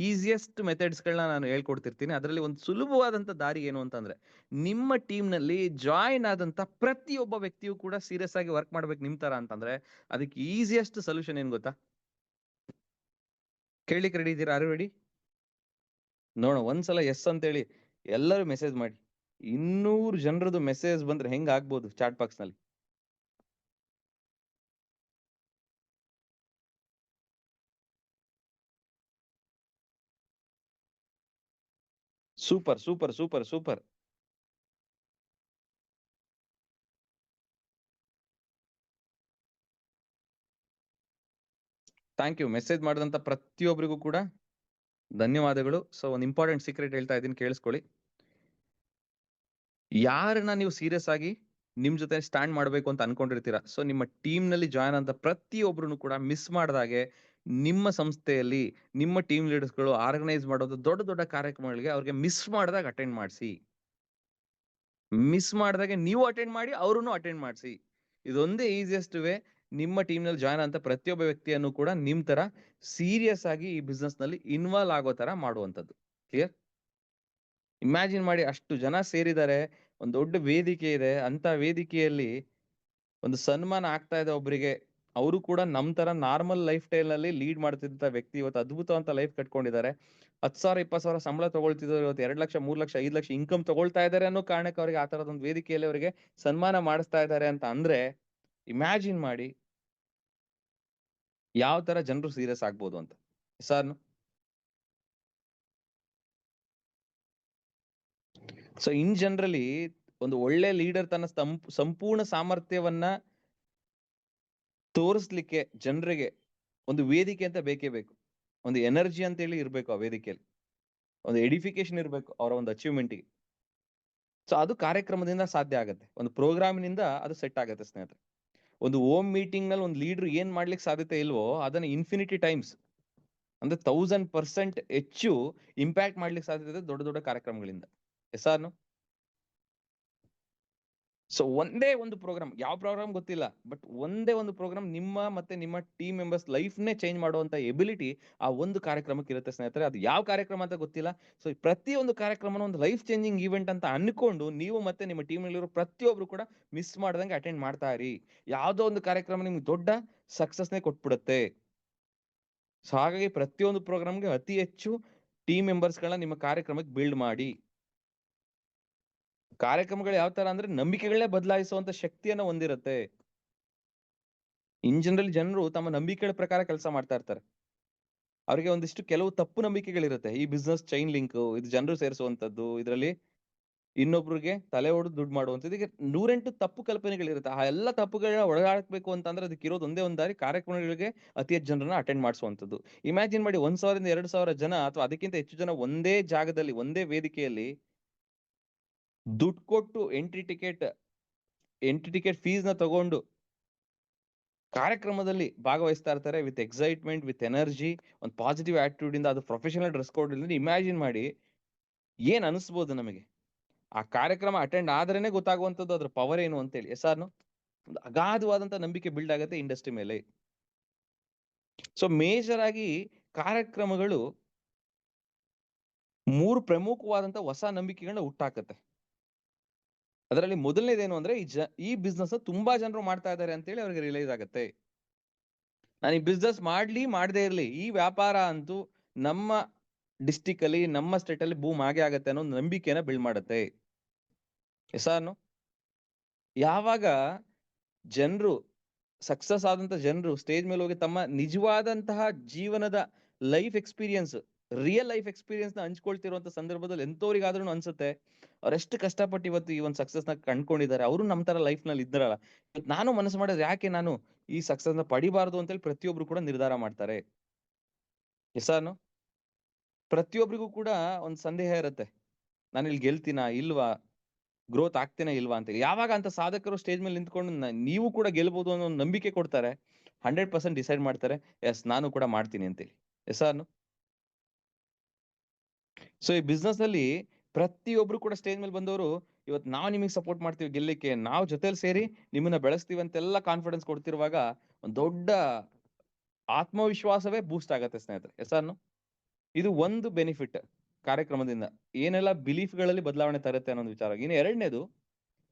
ಈಸಿಯೆಸ್ಟ್ ಮೆಥಡ್ಸ್ ಗಳನ್ನ ನಾನು ಹೇಳ್ಕೊಡ್ತಿರ್ತೀನಿ. ಅದರಲ್ಲಿ ಒಂದು ಸುಲಭವಾದಂತ ದಾರಿ ಏನು ಅಂತಂದ್ರೆ, ನಿಮ್ಮ ಟೀಮ್ ನಲ್ಲಿ ಜಾಯಿನ್ ಆದಂತ ಪ್ರತಿಯೊಬ್ಬ ವ್ಯಕ್ತಿಯು ಕೂಡ ಸೀರಿಯಸ್ ಆಗಿ ವರ್ಕ್ ಮಾಡ್ಬೇಕು ನಿಮ್ ತರ ಅಂತಂದ್ರೆ, ಅದಕ್ಕೆ ಈಸಿಯೆಸ್ಟ್ ಸೊಲ್ಯೂಷನ್ ಏನ್ ಗೊತ್ತಾ? ಕೇಳಿಕ್ ರೆಡಿ ಇದ್ದೀರಾ? Are ready? ನೋಡೋಣ, ಒಂದ್ಸಲ ಎಸ್ ಅಂತೇಳಿ ಎಲ್ಲರೂ ಮೆಸೇಜ್ ಮಾಡಿ. 200 ಜನರದ್ದು ಮೆಸೇಜ್ ಬಂದ್ರೆ ಹೆಂಗ್ ಆಗ್ಬೋದು ಚಾಟ್ ಬಾಕ್ಸ್ ನಲ್ಲಿ? Super super super super. Thank you. Message ಮಾಡಿದಂತ ಪ್ರತಿಯೊಬ್ಬರಿಗೂ ಕೂಡ ಧನ್ಯವಾದಗಳು. ಸೊ ಒಂದು ಇಂಪಾರ್ಟೆಂಟ್ ಸೀಕ್ರೆಟ್ ಹೇಳ್ತಾ ಇದೀನಿ, ಕೇಳಿಸ್ಕೊಳ್ಳಿ. ಯಾರನ್ನ ನೀವು ಸೀರಿಯಸ್ ಆಗಿ ನಿಮ್ ಜೊತೆ ಸ್ಟ್ಯಾಂಡ್ ಮಾಡ್ಬೇಕು ಅಂತ ಅನ್ಕೊಂಡಿರ್ತೀರಾ, ಸೊ ನಿಮ್ಮ ಟೀಮ್ ನಲ್ಲಿ ಜಾಯ್ನ್ ಅಂತ ಪ್ರತಿಯೊಬ್ಬರು ಕೂಡ ಮಿಸ್ ಮಾಡ್ದಾಗೆ, ನಿಮ್ಮ ಸಂಸ್ಥೆಯಲ್ಲಿ ನಿಮ್ಮ ಟೀಮ್ ಲೀಡರ್ಸ್ ಗಳು ಆರ್ಗನೈಸ್ ಮಾಡೋದು ದೊಡ್ಡ ದೊಡ್ಡ ಕಾರ್ಯಕ್ರಮಗಳಿಗೆ ಅವ್ರಿಗೆ ಮಿಸ್ ಮಾಡಿದಾಗ ಅಟೆಂಡ್ ಮಾಡಿಸಿ. ಮಿಸ್ ಮಾಡಿದಾಗೆ ನೀವು ಅಟೆಂಡ್ ಮಾಡಿ, ಅವ್ರನ್ನು ಅಟೆಂಡ್ ಮಾಡಿಸಿ. ಇದೊಂದೇ ಈಸಿಯೆಸ್ಟ್ ವೇ ನಿಮ್ಮ ಟೀಮ್ನಲ್ಲಿ ಜಾಯ್ನ್ ಅಂತ ಪ್ರತಿಯೊಬ್ಬ ವ್ಯಕ್ತಿಯನ್ನು ಕೂಡ ನಿಮ್ ತರ ಸೀರಿಯಸ್ ಆಗಿ ಈ ಬಿಸ್ನೆಸ್ ನಲ್ಲಿ ಇನ್ವಾಲ್ವ್ ಆಗೋ ತರ ಮಾಡುವಂತದ್ದು. ಕ್ಲಿಯರ್? ಇಮ್ಯಾಜಿನ್ ಮಾಡಿ, ಅಷ್ಟು ಜನ ಸೇರಿದ್ದಾರೆ, ಒಂದು ದೊಡ್ಡ ವೇದಿಕೆ ಇದೆ, ಅಂತ ವೇದಿಕೆಯಲ್ಲಿ ಒಂದು ಸನ್ಮಾನ ಆಗ್ತಾ ಇದೆ ಒಬ್ಬರಿಗೆ. ಅವರು ಕೂಡ ನಮ್ ತರ ನಾರ್ಮಲ್ ಲೈಫ್ ಸ್ಟೈಲ್ ನಲ್ಲಿ ಲೀಡ್ ಮಾಡ್ತಿದ್ದ ವ್ಯಕ್ತಿ ಇವತ್ತು ಅದ್ಭುತವಂತ ಲೈಫ್ ಕಟ್ಕೊಂಡಿದ್ದಾರೆ. 10,000 20,000 ಸಂಬಳ ತಗೊಳ್ತಿದ್ರು, ಇವತ್ತು 2 ಲಕ್ಷ 3 ಲಕ್ಷ 5 ಲಕ್ಷ ಇನ್ಕಮ್ ತಗೊಳ್ತಾ ಇದ್ದಾರೆ ಅನ್ನೋ ಕಾರಣಕ್ಕೆ ಅವರಿಗೆ ಆ ತರದೊಂದು ವೇದಿಕೆಯಲ್ಲಿ ಅವರಿಗೆ ಸನ್ಮಾನ ಮಾಡಿಸ್ತಾ ಇದ್ದಾರೆ ಅಂತ ಅಂದ್ರೆ ಇಮ್ಯಾಜಿನ್ ಮಾಡಿ ಯಾವ ತರ ಜನರು ಸೀರಿಯಸ್ ಆಗ್ಬೋದು ಅಂತ. ಸರ್, ಸೊ ಇನ್ ಜನರಲಿ ಒಂದು ಒಳ್ಳೆ ಲೀಡರ್ ತನ್ನ ಸಂಪೂರ್ಣ ಸಾಮರ್ಥ್ಯವನ್ನ ತೋರಿಸ್ಲಿಕ್ಕೆ ಜನರಿಗೆ ಒಂದು ವೇದಿಕೆ ಅಂತ ಬೇಕೇ ಬೇಕು. ಒಂದು ಎನರ್ಜಿ ಅಂತ ಹೇಳಿ ಇರ್ಬೇಕು ಆ ವೇದಿಕೆಯಲ್ಲಿ, ಒಂದು ಎಡಿಫಿಕೇಶನ್ ಇರ್ಬೇಕು ಅವರ ಒಂದು ಅಚೀವ್ಮೆಂಟ್ಗೆ. ಸೊ ಅದು ಕಾರ್ಯಕ್ರಮದಿಂದ ಸಾಧ್ಯ ಆಗುತ್ತೆ, ಒಂದು ಪ್ರೋಗ್ರಾಮಿನಿಂದ ಅದು ಸೆಟ್ ಆಗುತ್ತೆ ಸ್ನೇಹಿತರೆ. ಒಂದು ಓಮ್ ಮೀಟಿಂಗ್ ನಲ್ಲಿ ಒಂದು ಲೀಡರ್ ಏನ್ ಮಾಡ್ಲಿಕ್ಕೆ ಸಾಧ್ಯತೆ ಇಲ್ವೋ ಅದನ್ನ ಇನ್ಫಿನಿಟಿ ಟೈಮ್ಸ್, ಅಂದ್ರೆ 1000% ಹೆಚ್ಚು ಇಂಪ್ಯಾಕ್ಟ್ ಮಾಡ್ಲಿಕ್ಕೆ ಸಾಧ್ಯತೆ ಇದೆ ದೊಡ್ಡ ದೊಡ್ಡ ಕಾರ್ಯಕ್ರಮಗಳಿಂದ. ಎಸ್. ಸೊ ಒಂದೇ ಒಂದು ಪ್ರೋಗ್ರಾಮ್, ಯಾವ ಪ್ರೋಗ್ರಾಮ್ ಗೊತ್ತಿಲ್ಲ, ಬಟ್ ಒಂದೇ ಒಂದು ಪ್ರೋಗ್ರಾಮ್ ನಿಮ್ಮ ಮತ್ತೆ ನಿಮ್ಮ ಟೀಮ್ ಮೆಂಬರ್ಸ್ ಲೈಫ್ ನೇ ಚೇಂಜ್ ಮಾಡುವಂತ ಎಬಿಲಿಟಿ ಆ ಒಂದು ಕಾರ್ಯಕ್ರಮಕ್ಕೆ ಇರುತ್ತೆ ಸ್ನೇಹಿತರೆ. ಅದು ಯಾವ ಕಾರ್ಯಕ್ರಮ ಅಂತ ಗೊತ್ತಿಲ್ಲ. ಸೊ ಪ್ರತಿಯೊಂದು ಕಾರ್ಯಕ್ರಮನ ಒಂದು ಲೈಫ್ ಚೇಂಜಿಂಗ್ ಈವೆಂಟ್ ಅಂತ ಅನ್ಕೊಂಡು ನೀವು ಮತ್ತೆ ನಿಮ್ಮ ಟೀಮ್ ನಲ್ಲಿರೋ ಪ್ರತಿಯೊಬ್ರು ಕೂಡ ಮಿಸ್ ಮಾಡ್ದಂಗೆ ಅಟೆಂಡ್ ಮಾಡ್ತಾ ಇರಿ. ಯಾವ್ದೋ ಒಂದು ಕಾರ್ಯಕ್ರಮ ನಿಮ್ಗೆ ದೊಡ್ಡ ಸಕ್ಸಸ್ನೇ ಕೊಟ್ಬಿಡುತ್ತೆ. ಸೊ ಹಾಗಾಗಿ ಪ್ರತಿಯೊಂದು ಪ್ರೋಗ್ರಾಮ್ಗೆ ಅತಿ ಹೆಚ್ಚು ಟೀಮ್ ಮೆಂಬರ್ಸ್ಗಳನ್ನ ನಿಮ್ಮ ಕಾರ್ಯಕ್ರಮಕ್ಕೆ ಬಿಲ್ಡ್ ಮಾಡಿ. ಕಾರ್ಯಕ್ರಮಗಳು ಯಾವ ತರ ಅಂದ್ರೆ ನಂಬಿಕೆಗಳನ್ನೇ ಬದಲಾಯಿಸುವಂತ ಶಕ್ತಿಯನ್ನ ಹೊಂದಿರುತ್ತೆ. ಇನ್ ಜನರಲ್ ಜನರು ತಮ್ಮ ನಂಬಿಕೆಗಳ ಪ್ರಕಾರ ಕೆಲಸ ಮಾಡ್ತಾ ಇರ್ತಾರೆ. ಅವರಿಗೆ ಒಂದಿಷ್ಟು ಕೆಲವು ತಪ್ಪು ನಂಬಿಕೆಗಳಿರುತ್ತೆ. ಈ ಬಿಸ್ನೆಸ್ ಚೈನ್ ಲಿಂಕ್, ಇದು ಜನರು ಸೇರಿಸುವಂತದ್ದು, ಇದರಲ್ಲಿ ಇನ್ನೊಬ್ರಿಗೆ ತಲೆ ಹೊಡೆದು ದುಡ್ಡು ಮಾಡುವಂಥದ್ದು, ಇದಕ್ಕೆ 108 ತಪ್ಪು ಕಲ್ಪನೆಗಳಿರುತ್ತೆ. ಆ ಎಲ್ಲ ತಪ್ಪುಗಳನ್ನ ಒಳಗಾಡಬೇಕು ಅಂತಂದ್ರೆ ಅದಕ್ಕೆ ಇರೋದು ಒಂದೇ ಒಂದು ದಾರಿ, ಕಾರ್ಯಕ್ರಮಗಳಿಗೆ ಅತಿ ಹೆಚ್ಚು ಜನರನ್ನ ಅಟೆಂಡ್ ಮಾಡಿಸುವಂಥದ್ದು. ಇಮ್ಯಾಜಿನ್ ಮಾಡಿ 1,000 ಇಂದ 2,000 ಜನ ಅಥವಾ ಅದಕ್ಕಿಂತ ಹೆಚ್ಚು ಜನ ಒಂದೇ ಜಾಗದಲ್ಲಿ ಒಂದೇ ವೇದಿಕೆಯಲ್ಲಿ ದುಡ್ಡು ಕೊಟ್ಟು ಎಂಟ್ರಿ ಟಿಕೆಟ್ ಫೀಸ್ ನ ತಗೊಂಡು ಕಾರ್ಯಕ್ರಮದಲ್ಲಿ ಭಾಗವಹಿಸ್ತಾ ಇರ್ತಾರೆ ವಿತ್ ಎಕ್ಸೈಟ್ಮೆಂಟ್, ವಿತ್ ಎನರ್ಜಿ, ಒಂದು ಪಾಸಿಟಿವ್ ಆಟಿಟ್ಯೂಡ್ ಇಂದ, ಅದು ಪ್ರೊಫೆಷನಲ್ ಡ್ರೆಸ್ ಕೋಡ್ ಇಂದ. ಇಮ್ಯಾಜಿನ್ ಮಾಡಿ ಏನ್ ಅನಿಸ್ಬೋದು ನಮಗೆ. ಆ ಕಾರ್ಯಕ್ರಮ ಅಟೆಂಡ್ ಆದ್ರೇನೆ ಗೊತ್ತಾಗುವಂಥದ್ದು ಅದ್ರ ಪವರ್ ಏನು ಅಂತೇಳಿ. ಎಸ್ಆರ್ನು ಒಂದು ಅಗಾಧವಾದಂತ ನಂಬಿಕೆ ಬಿಲ್ಡ್ ಆಗುತ್ತೆ ಇಂಡಸ್ಟ್ರಿ ಮೇಲೆ. ಸೊ ಮೇಜರ್ ಆಗಿ ಕಾರ್ಯಕ್ರಮಗಳು 3 ಪ್ರಮುಖವಾದಂತ ಹೊಸ ನಂಬಿಕೆಗಳನ್ನ ಹುಟ್ಟಾಕತ್ತೆ. ಅದರಲ್ಲಿ ಮೊದಲನೇದೇನು ಅಂದ್ರೆ ಈ ಬಿಸ್ನೆಸ್ ತುಂಬಾ ಜನರು ಮಾಡ್ತಾ ಇದ್ದಾರೆ ಅಂತೇಳಿ ಅವ್ರಿಗೆ ರಿಯಲೈಸ್ ಆಗುತ್ತೆ. ನಾನು ಈ ಬಿಸ್ನೆಸ್ ಮಾಡದೇ ಇರ್ಲಿ, ಈ ವ್ಯಾಪಾರ ಅಂತೂ ನಮ್ಮ ಡಿಸ್ಟಿಕ್ ಅಲ್ಲಿ ನಮ್ಮ ಸ್ಟೇಟ್ ಅಲ್ಲಿ ಬೂಮ್ ಆಗೇ ಆಗತ್ತೆ ಅನ್ನೋ ನಂಬಿಕೆನ ಬಿಲ್ಡ್ ಮಾಡುತ್ತೆ. ಎಸ್ಆರ್ನು ಯಾವಾಗ ಜನರು ಸಕ್ಸಸ್ ಆದಂತ ಜನರು ಸ್ಟೇಜ್ ಮೇಲೆ ಹೋಗಿ ತಮ್ಮ ನಿಜವಾದಂತಹ ಜೀವನದ life experience, real life experience ನ ಹಂಚ್ಕೊಳ್ತಿರುವಂತ ಸಂದರ್ಭದಲ್ಲಿ ಎಂತವ್ರಿಗಾದ್ರೂ ಅನ್ಸುತ್ತೆ ಅವ್ರೆಷ್ಟು ಕಷ್ಟಪಟ್ಟು ಇವತ್ತು ಈ ಒಂದು ಸಕ್ಸಸ್ ನ ಕಂಡ್ಕೊಂಡಿದ್ದಾರೆ, ಅವರು ನಮ್ ತರ ಲೈಫ್ ನಲ್ಲಿ ಇದ್ದಾರಲ್ಲ, ನಾನು ಮನಸ್ಸು ಮಾಡಿದ್ರೆ ಯಾಕೆ ನಾನು ಈ ಸಕ್ಸಸ್ ನ ಪಡಿಬಾರ್ದು ಅಂತೇಳಿ ಪ್ರತಿಯೊಬ್ರು ಕೂಡ ನಿರ್ಧಾರ ಮಾಡ್ತಾರೆ. ಎಸ್ಆರ್ನು ಪ್ರತಿಯೊಬ್ಬರಿಗೂ ಕೂಡ ಒಂದು ಸಂದೇಹ ಇರುತ್ತೆ, ನಾನು ಇಲ್ಲಿ ಗೆಲ್ತೀನಾ ಇಲ್ವಾ, ಗ್ರೋತ್ ಆಗ್ತೇನೆ ಇಲ್ವಾ ಅಂತ. ಯಾವಾಗ ಅಂತ ಸಾಧಕರು ಸ್ಟೇಜ್ ಮೇಲೆ ನಿಂತ್ಕೊಂಡು ನೀವು ಕೂಡ ಗೆಲ್ಬಹುದು ಅನ್ನೋ ಒಂದು ನಂಬಿಕೆ ಕೊಡ್ತಾರೆ, 100% ಡಿಸೈಡ್ ಮಾಡ್ತಾರೆ, ಎಸ್ ನಾನು ಕೂಡ ಮಾಡ್ತೀನಿ ಅಂತೇಳಿ. ಎಸ್ಆರ್ನು ಸೊ ಈ ಬಿಸ್ನೆಸ್ ಅಲ್ಲಿ ಪ್ರತಿಯೊಬ್ರು ಕೂಡ ಸ್ಟೇಜ್ ಮೇಲೆ ಬಂದವರು ಇವತ್ತು ನಾವು ನಿಮಗೆ ಸಪೋರ್ಟ್ ಮಾಡ್ತೀವಿ ಗೆಲ್ಲಿಕ್ಕೆ, ನಾವು ಜೊತೆಲಿ ಸೇರಿ ನಿಮ್ಮನ್ನ ಬೆಳೆಸ್ತೀವಿ ಅಂತೆಲ್ಲ ಕಾನ್ಫಿಡೆನ್ಸ್ ಕೊಡ್ತಿರುವಾಗ ಒಂದು ದೊಡ್ಡ ಆತ್ಮವಿಶ್ವಾಸವೇ ಬೂಸ್ಟ್ ಆಗತ್ತೆ ಸ್ನೇಹಿತರೆ. ಎಸ್ಆರ್ನು ಇದು ಒಂದು ಬೆನಿಫಿಟ್ ಕಾರ್ಯಕ್ರಮದಿಂದ, ಏನೆಲ್ಲ ಬಿಲೀಫ್ ಗಳಲ್ಲಿ ಬದಲಾವಣೆ ತರುತ್ತೆ ಅನ್ನೋದು ವಿಚಾರ. ಇನ್ನು ಎರಡನೇದು,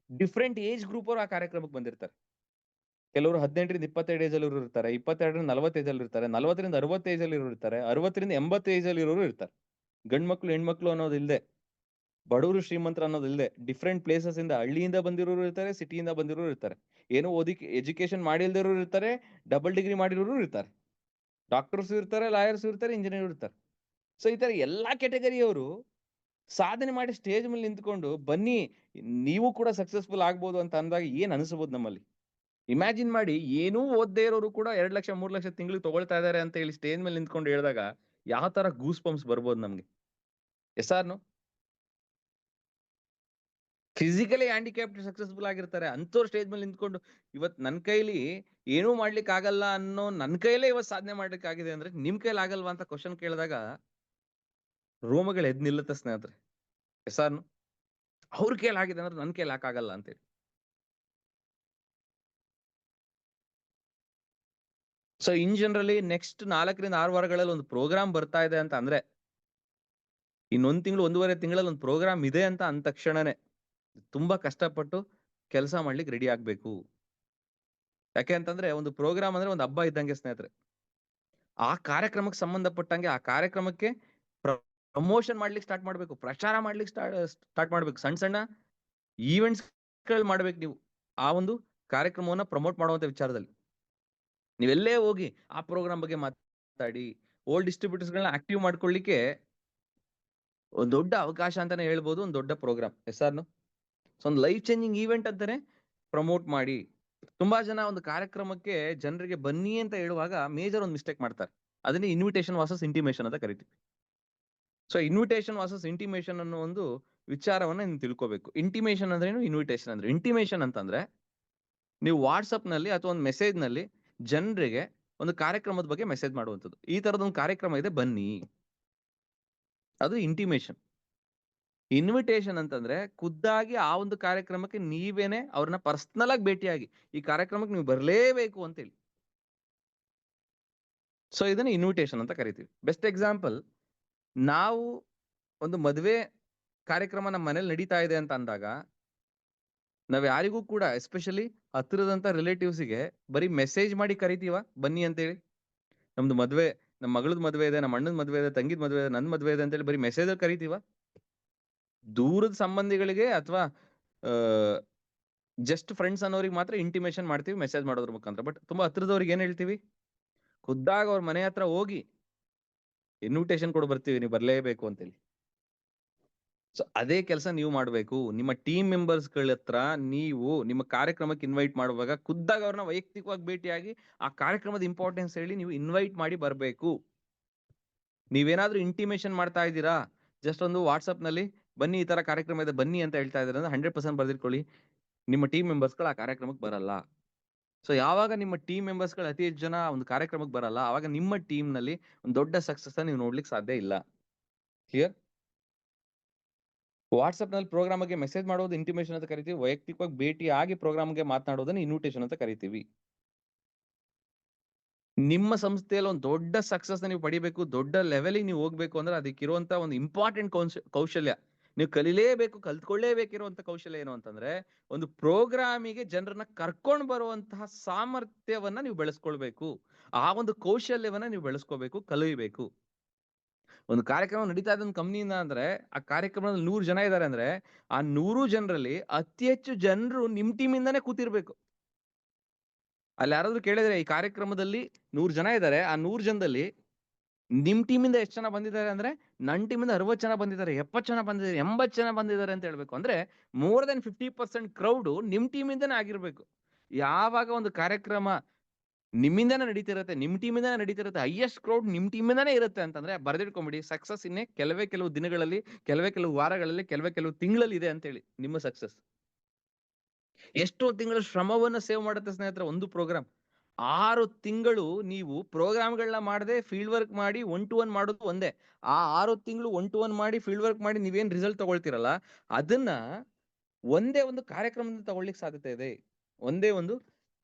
ಡಿಫ್ರೆಂಟ್ ಏಜ್ ಗ್ರೂಪ್ ಅವರು ಆ ಕಾರ್ಯಕ್ರಮಕ್ಕೆ ಬಂದಿರ್ತಾರೆ. ಕೆಲವರು 18ರಿಂದ 22 ಏಜ್ ಅಲ್ಲಿ ಇರ್ತಾರೆ, 22ರಿಂದ 40 ಏಜ್ ಅಲ್ಲಿ ಇರ್ತಾರೆ, 40ರಿಂದ 60 ಏಜ್ ಅಲ್ಲಿ ಇರ್ತಾರೆ, 60ರಿಂದ 80 ಏಜ್ ಅಲ್ಲಿ ಇರೋರು ಇರ್ತಾರೆ. ಗಂಡ್ ಮಕ್ಳು ಹೆಣ್ಮಕ್ಳು ಅನ್ನೋದು ಇಲ್ಲದೆ, ಬಡವರು ಶ್ರೀಮಂತರ ಅನ್ನೋದು ಇಲ್ಲದೆ, ಡಿಫ್ರೆಂಟ್ ಪ್ಲೇಸಸ್ ಇಂದ, ಹಳ್ಳಿಯಿಂದ ಬಂದಿರೋರು ಇರ್ತಾರೆ, ಸಿಟಿಯಿಂದ ಬಂದಿರೋರು ಇರ್ತಾರೆ, ಏನೋ ಎಜುಕೇಶನ್ ಮಾಡಿಲ್ದಿರೋರು ಇರ್ತಾರೆ, ಡಬಲ್ ಡಿಗ್ರಿ ಮಾಡಿರೋರು ಇರ್ತಾರೆ, ಡಾಕ್ಟರ್ಸ್ ಇರ್ತಾರೆ, ಲಾಯರ್ಸ್ ಇರ್ತಾರೆ, ಇಂಜಿನಿಯರ್ ಇರ್ತಾರೆ. ಸೊ ಈ ತರ ಎಲ್ಲಾ ಕೆಟಗರಿಯವರು ಸಾಧನೆ ಮಾಡಿ ಸ್ಟೇಜ್ ಮೇಲೆ ನಿಂತ್ಕೊಂಡು ಬನ್ನಿ ನೀವು ಕೂಡ ಸಕ್ಸಸ್ಫುಲ್ ಆಗ್ಬೋದು ಅಂತ ಅಂದಾಗ ಏನ್ ಅನಿಸಬಹುದು ನಮ್ಮಲ್ಲಿ. ಇಮ್ಯಾಜಿನ್ ಮಾಡಿ, ಏನೂ ಓದದೇ ಇರೋರು ಕೂಡ 2 ಲಕ್ಷ 3 ಲಕ್ಷ ತಿಂಗಳಿಗೆ ತಗೊಳ್ತಾ ಇದಾರೆ ಅಂತ ಹೇಳಿ ಸ್ಟೇಜ್ ಮೇಲೆ ನಿಂತ್ಕೊಂಡು ಹೇಳಿದಾಗ ಯಾವ ತರ ಗೂಸ್ ಪಂಪ್ಸ್ ಬರ್ಬೋದು ನಮ್ಗೆ. ಎಸ್ಆರ್ನು ಫಿಸಿಕಲಿ ಹ್ಯಾಂಡಿಕ್ಯಾಪ್ಟ್ ಸಕ್ಸಸ್ಫುಲ್ ಆಗಿರ್ತಾರೆ ಅಂತವ್ರು ಸ್ಟೇಜ್ ಮೇಲೆ ನಿಂತ್ಕೊಂಡು ಇವತ್ ನನ್ ಕೈಲಿ ಏನೂ ಮಾಡ್ಲಿಕ್ಕೆ ಆಗಲ್ಲ ಅನ್ನೋ, ನನ್ ಕೈಲೇ ಇವತ್ತು ಸಾಧನೆ ಮಾಡ್ಲಿಕ್ಕೆ ಆಗಿದೆ ಅಂದ್ರೆ ನಿಮ್ ಕೈಲಿ ಆಗಲ್ವಾ ಅಂತ ಕ್ವಶನ್ ಕೇಳಿದಾಗ ರೋಮಗಳು ಎದ್ ನಿಲ್ಲುತ್ತೆ ಸ್ನೇಹಿತರೆ. ಎಸ್ಆರ್ನು ಅವ್ರ ಕೈಲಿ ಆಗಿದೆ ಅಂದ್ರೆ ನನ್ ಕೈಲಿ ಯಾಕಾಗಲ್ಲ ಅಂತೇಳಿ. ಸೊ ಇನ್ ಜನರಲಿ ನೆಕ್ಸ್ಟ್ 4ರಿಂದ 6 ವಾರಗಳಲ್ಲಿ ಒಂದು ಪ್ರೋಗ್ರಾಮ್ ಬರ್ತಾ ಇದೆ ಅಂತ ಅಂದ್ರೆ, ಇನ್ನೊಂದ್ ತಿಂಗಳು 1.5 ತಿಂಗಳಲ್ಲಿ ಒಂದು ಪ್ರೋಗ್ರಾಮ್ ಇದೆ ಅಂತ ಅಂದ ತಕ್ಷಣನೇ ತುಂಬಾ ಕಷ್ಟಪಟ್ಟು ಕೆಲಸ ಮಾಡ್ಲಿಕ್ಕೆ ರೆಡಿ ಆಗ್ಬೇಕು. ಯಾಕೆ ಅಂತಂದ್ರೆ ಒಂದು ಪ್ರೋಗ್ರಾಮ್ ಅಂದ್ರೆ ಒಂದು ಹಬ್ಬ ಇದ್ದಂಗೆ ಸ್ನೇಹಿತರೆ. ಆ ಕಾರ್ಯಕ್ರಮಕ್ಕೆ ಸಂಬಂಧಪಟ್ಟಂಗೆ ಆ ಕಾರ್ಯಕ್ರಮಕ್ಕೆ ಪ್ರಮೋಷನ್ ಮಾಡ್ಲಿಕ್ಕೆ ಸ್ಟಾರ್ಟ್ ಮಾಡ್ಬೇಕು, ಪ್ರಚಾರ ಮಾಡ್ಲಿಕ್ಕೆ ಸ್ಟಾರ್ಟ್ ಮಾಡ್ಬೇಕು, ಸಣ್ಣ ಸಣ್ಣ ಈವೆಂಟ್ಸ್ ಗಳು ಮಾಡ್ಬೇಕು ನೀವು ಆ ಒಂದು ಕಾರ್ಯಕ್ರಮವನ್ನ ಪ್ರಮೋಟ್ ಮಾಡುವಂತ ವಿಚಾರದಲ್ಲಿ. ನೀವೆಲ್ಲೇ ಹೋಗಿ ಆ ಪ್ರೋಗ್ರಾಮ್ ಬಗ್ಗೆ ಮಾತಾಡಿ ಓಲ್ಡ್ ಡಿಸ್ಟ್ರಿಬ್ಯೂಟರ್ಸ್ ಗಳನ್ನ ಆಕ್ಟಿವ್ ಮಾಡ್ಕೊಳ್ಳಿಕ್ಕೆ ಒಂದು ದೊಡ್ಡ ಅವಕಾಶ ಅಂತಾನೆ ಹೇಳ್ಬೋದು, ಒಂದು ದೊಡ್ಡ ಪ್ರೋಗ್ರಾಮ್ ಎಸ್ಆರ್ನು. ಸೊ ಒಂದು ಲೈಫ್ ಚೇಂಜಿಂಗ್ ಈವೆಂಟ್ ಅಂತಾನೆ ಪ್ರಮೋಟ್ ಮಾಡಿ. ತುಂಬಾ ಜನ ಒಂದು ಕಾರ್ಯಕ್ರಮಕ್ಕೆ ಜನರಿಗೆ ಬನ್ನಿ ಅಂತ ಹೇಳುವಾಗ ಮೇಜರ್ ಒಂದು ಮಿಸ್ಟೇಕ್ ಮಾಡ್ತಾರೆ. ಅದನ್ನೇ ಇನ್ವಿಟೇಷನ್ ವರ್ಸಸ್ ಇಂಟಿಮೇಷನ್ ಅಂತ ಕರಿತೀವಿ. ಸೊ ಇನ್ವಿಟೇಷನ್ ವರ್ಸಸ್ ಇಂಟಿಮೇಷನ್ ಅನ್ನೋ ಒಂದು ವಿಚಾರವನ್ನ ನೀವು ತಿಳ್ಕೋಬೇಕು. ಇಂಟಿಮೇಷನ್ ಅಂದ್ರೆ ಏನು, ಇನ್ವಿಟೇಷನ್ ಅಂದ್ರೆ. ಇಂಟಿಮೇಷನ್ ಅಂತಂದ್ರೆ ನೀವು ವಾಟ್ಸಪ್ ನಲ್ಲಿ ಅಥವಾ ಒಂದು ಮೆಸೇಜ್ ನಲ್ಲಿ ಜನರಿಗೆ ಒಂದು ಕಾರ್ಯಕ್ರಮದ ಬಗ್ಗೆ ಮೆಸೇಜ್ ಮಾಡುವಂಥದ್ದು. ಈ ತರದ ಒಂದು ಕಾರ್ಯಕ್ರಮ ಇದೆ ಬನ್ನಿ, ಅದು ಇಂಟಿಮೇಷನ್. ಇನ್ವಿಟೇಷನ್ ಅಂತಂದ್ರೆ ಖುದ್ದಾಗಿ ಆ ಒಂದು ಕಾರ್ಯಕ್ರಮಕ್ಕೆ ನೀವೇನೆ ಅವ್ರನ್ನ ಪರ್ಸನಲ್ ಆಗಿ ಭೇಟಿಯಾಗಿ ಈ ಕಾರ್ಯಕ್ರಮಕ್ಕೆ ನೀವು ಬರಲೇಬೇಕು ಅಂತೇಳಿ. ಸೊ ಇದನ್ನ ಇನ್ವಿಟೇಷನ್ ಅಂತ ಕರಿತೀವಿ. ಬೆಸ್ಟ್ ಎಕ್ಸಾಂಪಲ್, ನಾವು ಒಂದು ಮದುವೆ ಕಾರ್ಯಕ್ರಮ ನಮ್ಮ ಮನೇಲಿ ನಡೀತಾ ಇದೆ ಅಂತ ಅಂದಾಗ ನಾವ್ ಯಾರಿಗೂ ಕೂಡ ಎಸ್ಪೆಷಲಿ ಹತ್ತಿರದಂತ ರಿಲೇಟಿವ್ಸ್ಗೆ ಬರೀ ಮೆಸೇಜ್ ಮಾಡಿ ಕರಿತೀವ ಬನ್ನಿ ಅಂತೇಳಿ. ನಮ್ದು ಮದ್ವೆ, ನಮ್ಮ ಮಗಳದ್ ಮದ್ವೆ ಇದೆ, ನಮ್ಮ ಅಣ್ಣನ ಮದ್ವೆ ಇದೆ, ತಂಗಿದ್ ಮದ್ವೆ ಇದೆ, ನನ್ ಮದ್ವೆ ಇದೆ ಅಂತೇಳಿ ಬರೀ ಮೆಸೇಜ್ ಅಲ್ಲಿ ಕರಿತೀವ. ದೂರದ ಸಂಬಂಧಿಗಳಿಗೆ ಅಥವಾ ಜಸ್ಟ್ ಫ್ರೆಂಡ್ಸ್ ಅನ್ನೋರಿಗೆ ಮಾತ್ರ ಇಂಟಿಮೇಷನ್ ಮಾಡ್ತೀವಿ ಮೆಸೇಜ್ ಮಾಡೋದ್ರ ಮುಖಾಂತರ. ಬಟ್ ತುಂಬಾ ಹತ್ರದವ್ರಿಗೆ ಏನ್ ಹೇಳ್ತೀವಿ, ಖುದ್ದಾಗ ಅವ್ರ ಮನೆ ಹತ್ರ ಹೋಗಿ ಇನ್ವಿಟೇಷನ್ ಕೊಡು ಬರ್ತೀವಿ, ನೀವು ಬರ್ಲೇಬೇಕು ಅಂತೇಳಿ. ಸೊ ಅದೇ ಕೆಲಸ ನೀವು ಮಾಡ್ಬೇಕು. ನಿಮ್ಮ ಟೀಮ್ ಮೆಂಬರ್ಸ್ ಗಳ ಹತ್ರ ನೀವು ನಿಮ್ಮ ಕಾರ್ಯಕ್ರಮಕ್ಕೆ ಇನ್ವೈಟ್ ಮಾಡುವಾಗ ಖುದ್ದಾಗ ಅವ್ರನ್ನ ವೈಯಕ್ತಿಕವಾಗಿ ಭೇಟಿಯಾಗಿ ಆ ಕಾರ್ಯಕ್ರಮದ ಇಂಪಾರ್ಟೆನ್ಸ್ ಹೇಳಿ ನೀವು ಇನ್ವೈಟ್ ಮಾಡಿ ಬರ್ಬೇಕು. ನೀವೇನಾದ್ರೂ ಇಂಟಿಮೇಷನ್ ಮಾಡ್ತಾ ಇದ್ದೀರಾ, ಜಸ್ಟ್ ಒಂದು ವಾಟ್ಸ್ಆಪ್ ನಲ್ಲಿ ಬನ್ನಿ ಈ ತರ ಕಾರ್ಯಕ್ರಮ ಇದೆ ಬನ್ನಿ ಅಂತ ಹೇಳ್ತಾ ಇದ್ದೀರಾ ಅಂದ್ರೆ 100% ಬರ್ದಿಟ್ಕೊಳ್ಳಿ, ನಿಮ್ಮ ಟೀಮ್ ಮೆಂಬರ್ಸ್ ಗಳು ಆ ಕಾರ್ಯಕ್ರಮಕ್ಕೆ ಬರಲ್ಲ. ಸೊ ಯಾವಾಗ ನಿಮ್ಮ ಟೀಮ್ ಮೆಂಬರ್ಸ್ ಗಳು ಅತಿ ಹೆಚ್ಚು ಜನ ಒಂದು ಕಾರ್ಯಕ್ರಮಕ್ಕೆ ಬರಲ್ಲ, ಆವಾಗ ನಿಮ್ಮ ಟೀಮ್ ನಲ್ಲಿ ಒಂದು ದೊಡ್ಡ ಸಕ್ಸಸ್ ನೀವು ನೋಡ್ಲಿಕ್ಕೆ ಸಾಧ್ಯ ಇಲ್ಲ. ಕ್ಲಿಯರ್? ವಾಟ್ಸ್ಆಪ್ ನಲ್ಲಿ ಪ್ರೋಗ್ರಾಮ್ ಗೆ ಮೆಸೇಜ್ ಮಾಡೋದು ಇಂಟಿಮೇಷನ್ ಅಂತ ಕರಿತೀವಿ. ವೈಯಕ್ತಿಕವಾಗಿ ಭೇಟಿ ಆಗಿ ಪ್ರೋಗ್ರಾಮ್ ಗೆ ಮಾತನಾಡೋದನ್ನ ಇನ್ವಿಟೇಷನ್ ಅಂತ ಕರಿತೀವಿ. ನಿಮ್ಮ ಸಂಸ್ಥೆಯಲ್ಲಿ ಒಂದು ದೊಡ್ಡ ಸಕ್ಸಸ್ ನೀವು ಪಡಿಬೇಕು, ದೊಡ್ಡ ಲೆವೆಲಿಗೆ ನೀವು ಹೋಗ್ಬೇಕು ಅಂದ್ರೆ ಅದಕ್ಕಿರುವಂತ ಒಂದು ಇಂಪಾರ್ಟೆಂಟ್ ಕೌಶಲ್ಯ, ನೀವು ಕಲಿಲೇಬೇಕು, ಕಲ್ತ್ಕೊಳ್ಳೇಬೇಕಿರುವಂತ ಕೌಶಲ್ಯ ಏನು ಅಂತಂದ್ರೆ ಒಂದು ಪ್ರೋಗ್ರಾಮಿಗೆ ಜನರನ್ನ ಕರ್ಕೊಂಡು ಬರುವಂತಹ ಸಾಮರ್ಥ್ಯವನ್ನ ನೀವು ಬೆಳೆಸ್ಕೊಳ್ಬೇಕು. ಆ ಒಂದು ಕೌಶಲ್ಯವನ್ನ ನೀವು ಬೆಳೆಸ್ಕೋಬೇಕು, ಕಲಿಯಬೇಕು. ಒಂದು ಕಾರ್ಯಕ್ರಮ ನಡೀತಾ ಇದೆ ಒಂದು ಕಂಪ್ನಿಯಿಂದ ಅಂದ್ರೆ ಆ ಕಾರ್ಯಕ್ರಮದಲ್ಲಿ 100 ಜನ ಇದ್ದಾರೆ ಅಂದ್ರೆ ಆ 100 ಜನರಲ್ಲಿ ಅತಿ ಹೆಚ್ಚು ಜನರು ನಿಮ್ ಟೀಮ್ ಇಂದಾನೆ ಕೂತಿರ್ಬೇಕು. ಅಲ್ಲಿ ಯಾರಾದ್ರೂ ಕೇಳಿದ್ರೆ ಈ ಕಾರ್ಯಕ್ರಮದಲ್ಲಿ 100 ಜನ ಇದ್ದಾರೆ, ಆ 100 ಜನದಲ್ಲಿ ನಿಮ್ ಟೀಮಿಂದ ಎಷ್ಟು ಜನ ಬಂದಿದ್ದಾರೆ ಅಂದ್ರೆ ನನ್ನ ಟೀಮಿಂದ 60 ಜನ ಬಂದಿದ್ದಾರೆ, 70 ಜನ ಬಂದಿದ್ದಾರೆ, 80 ಜನ ಬಂದಿದ್ದಾರೆ ಅಂತ ಹೇಳ್ಬೇಕು. ಅಂದ್ರೆ ಮೋರ್ ದೆನ್ 50% ಕ್ರೌಡ್ ನಿಮ್ ಟೀಮಿಂದಾನೆ ಆಗಿರ್ಬೇಕು. ಯಾವಾಗ ಒಂದು ಕಾರ್ಯಕ್ರಮ ನಿಮ್ಮಿಂದಾನೆ ನಡೀತಿರುತ್ತೆ, ನಿಮ್ ಟೀಮಿಂದಾನೆ ನಡೀತಿರುತ್ತೆ, ಹೈಯೆಸ್ಟ್ ಕ್ರೌಡ್ ನಿಮ್ ಟೀಮಿಂದಾನೆ ಇರುತ್ತೆ ಅಂತಂದ್ರೆ ಬರ್ದಿಟ್ಕೊಂಬಿಡಿ, ಸಕ್ಸಸ್ ಇನ್ನೇ ಕೆಲವು ದಿನಗಳಲ್ಲಿ, ಕೆಲವು ವಾರಗಳಲ್ಲಿ, ಕೆಲವು ತಿಂಗಳಲ್ಲಿ ಇದೆ ಅಂತೇಳಿ ನಿಮ್ಮ ಸಕ್ಸಸ್. ಎಷ್ಟೋ ತಿಂಗಳ ಶ್ರಮವನ್ನ ಸೇವ್ ಮಾಡುತ್ತೆ ಸ್ನೇಹಿತರೆ ಒಂದು ಪ್ರೋಗ್ರಾಮ್. 6 ತಿಂಗಳು ನೀವು ಪ್ರೋಗ್ರಾಮ್ಗಳನ್ನ ಮಾಡದೆ ಫೀಲ್ಡ್ ವರ್ಕ್ ಮಾಡಿ 1 to 1 ಮಾಡೋದು ಒಂದೇ. ಆ 6 ತಿಂಗಳು 1 to 1 ಮಾಡಿ ಫೀಲ್ಡ್ ವರ್ಕ್ ಮಾಡಿ ನೀವೇನ್ ರಿಸಲ್ಟ್ ತಗೊಳ್ತಿರಲ್ಲ ಅದನ್ನ ಒಂದೇ ಒಂದು ಕಾರ್ಯಕ್ರಮದಿಂದ ತಗೊಳ್ಳಿಕ್ಕೆ ಸಾಧ್ಯತೆ ಇದೆ, ಒಂದೇ ಒಂದು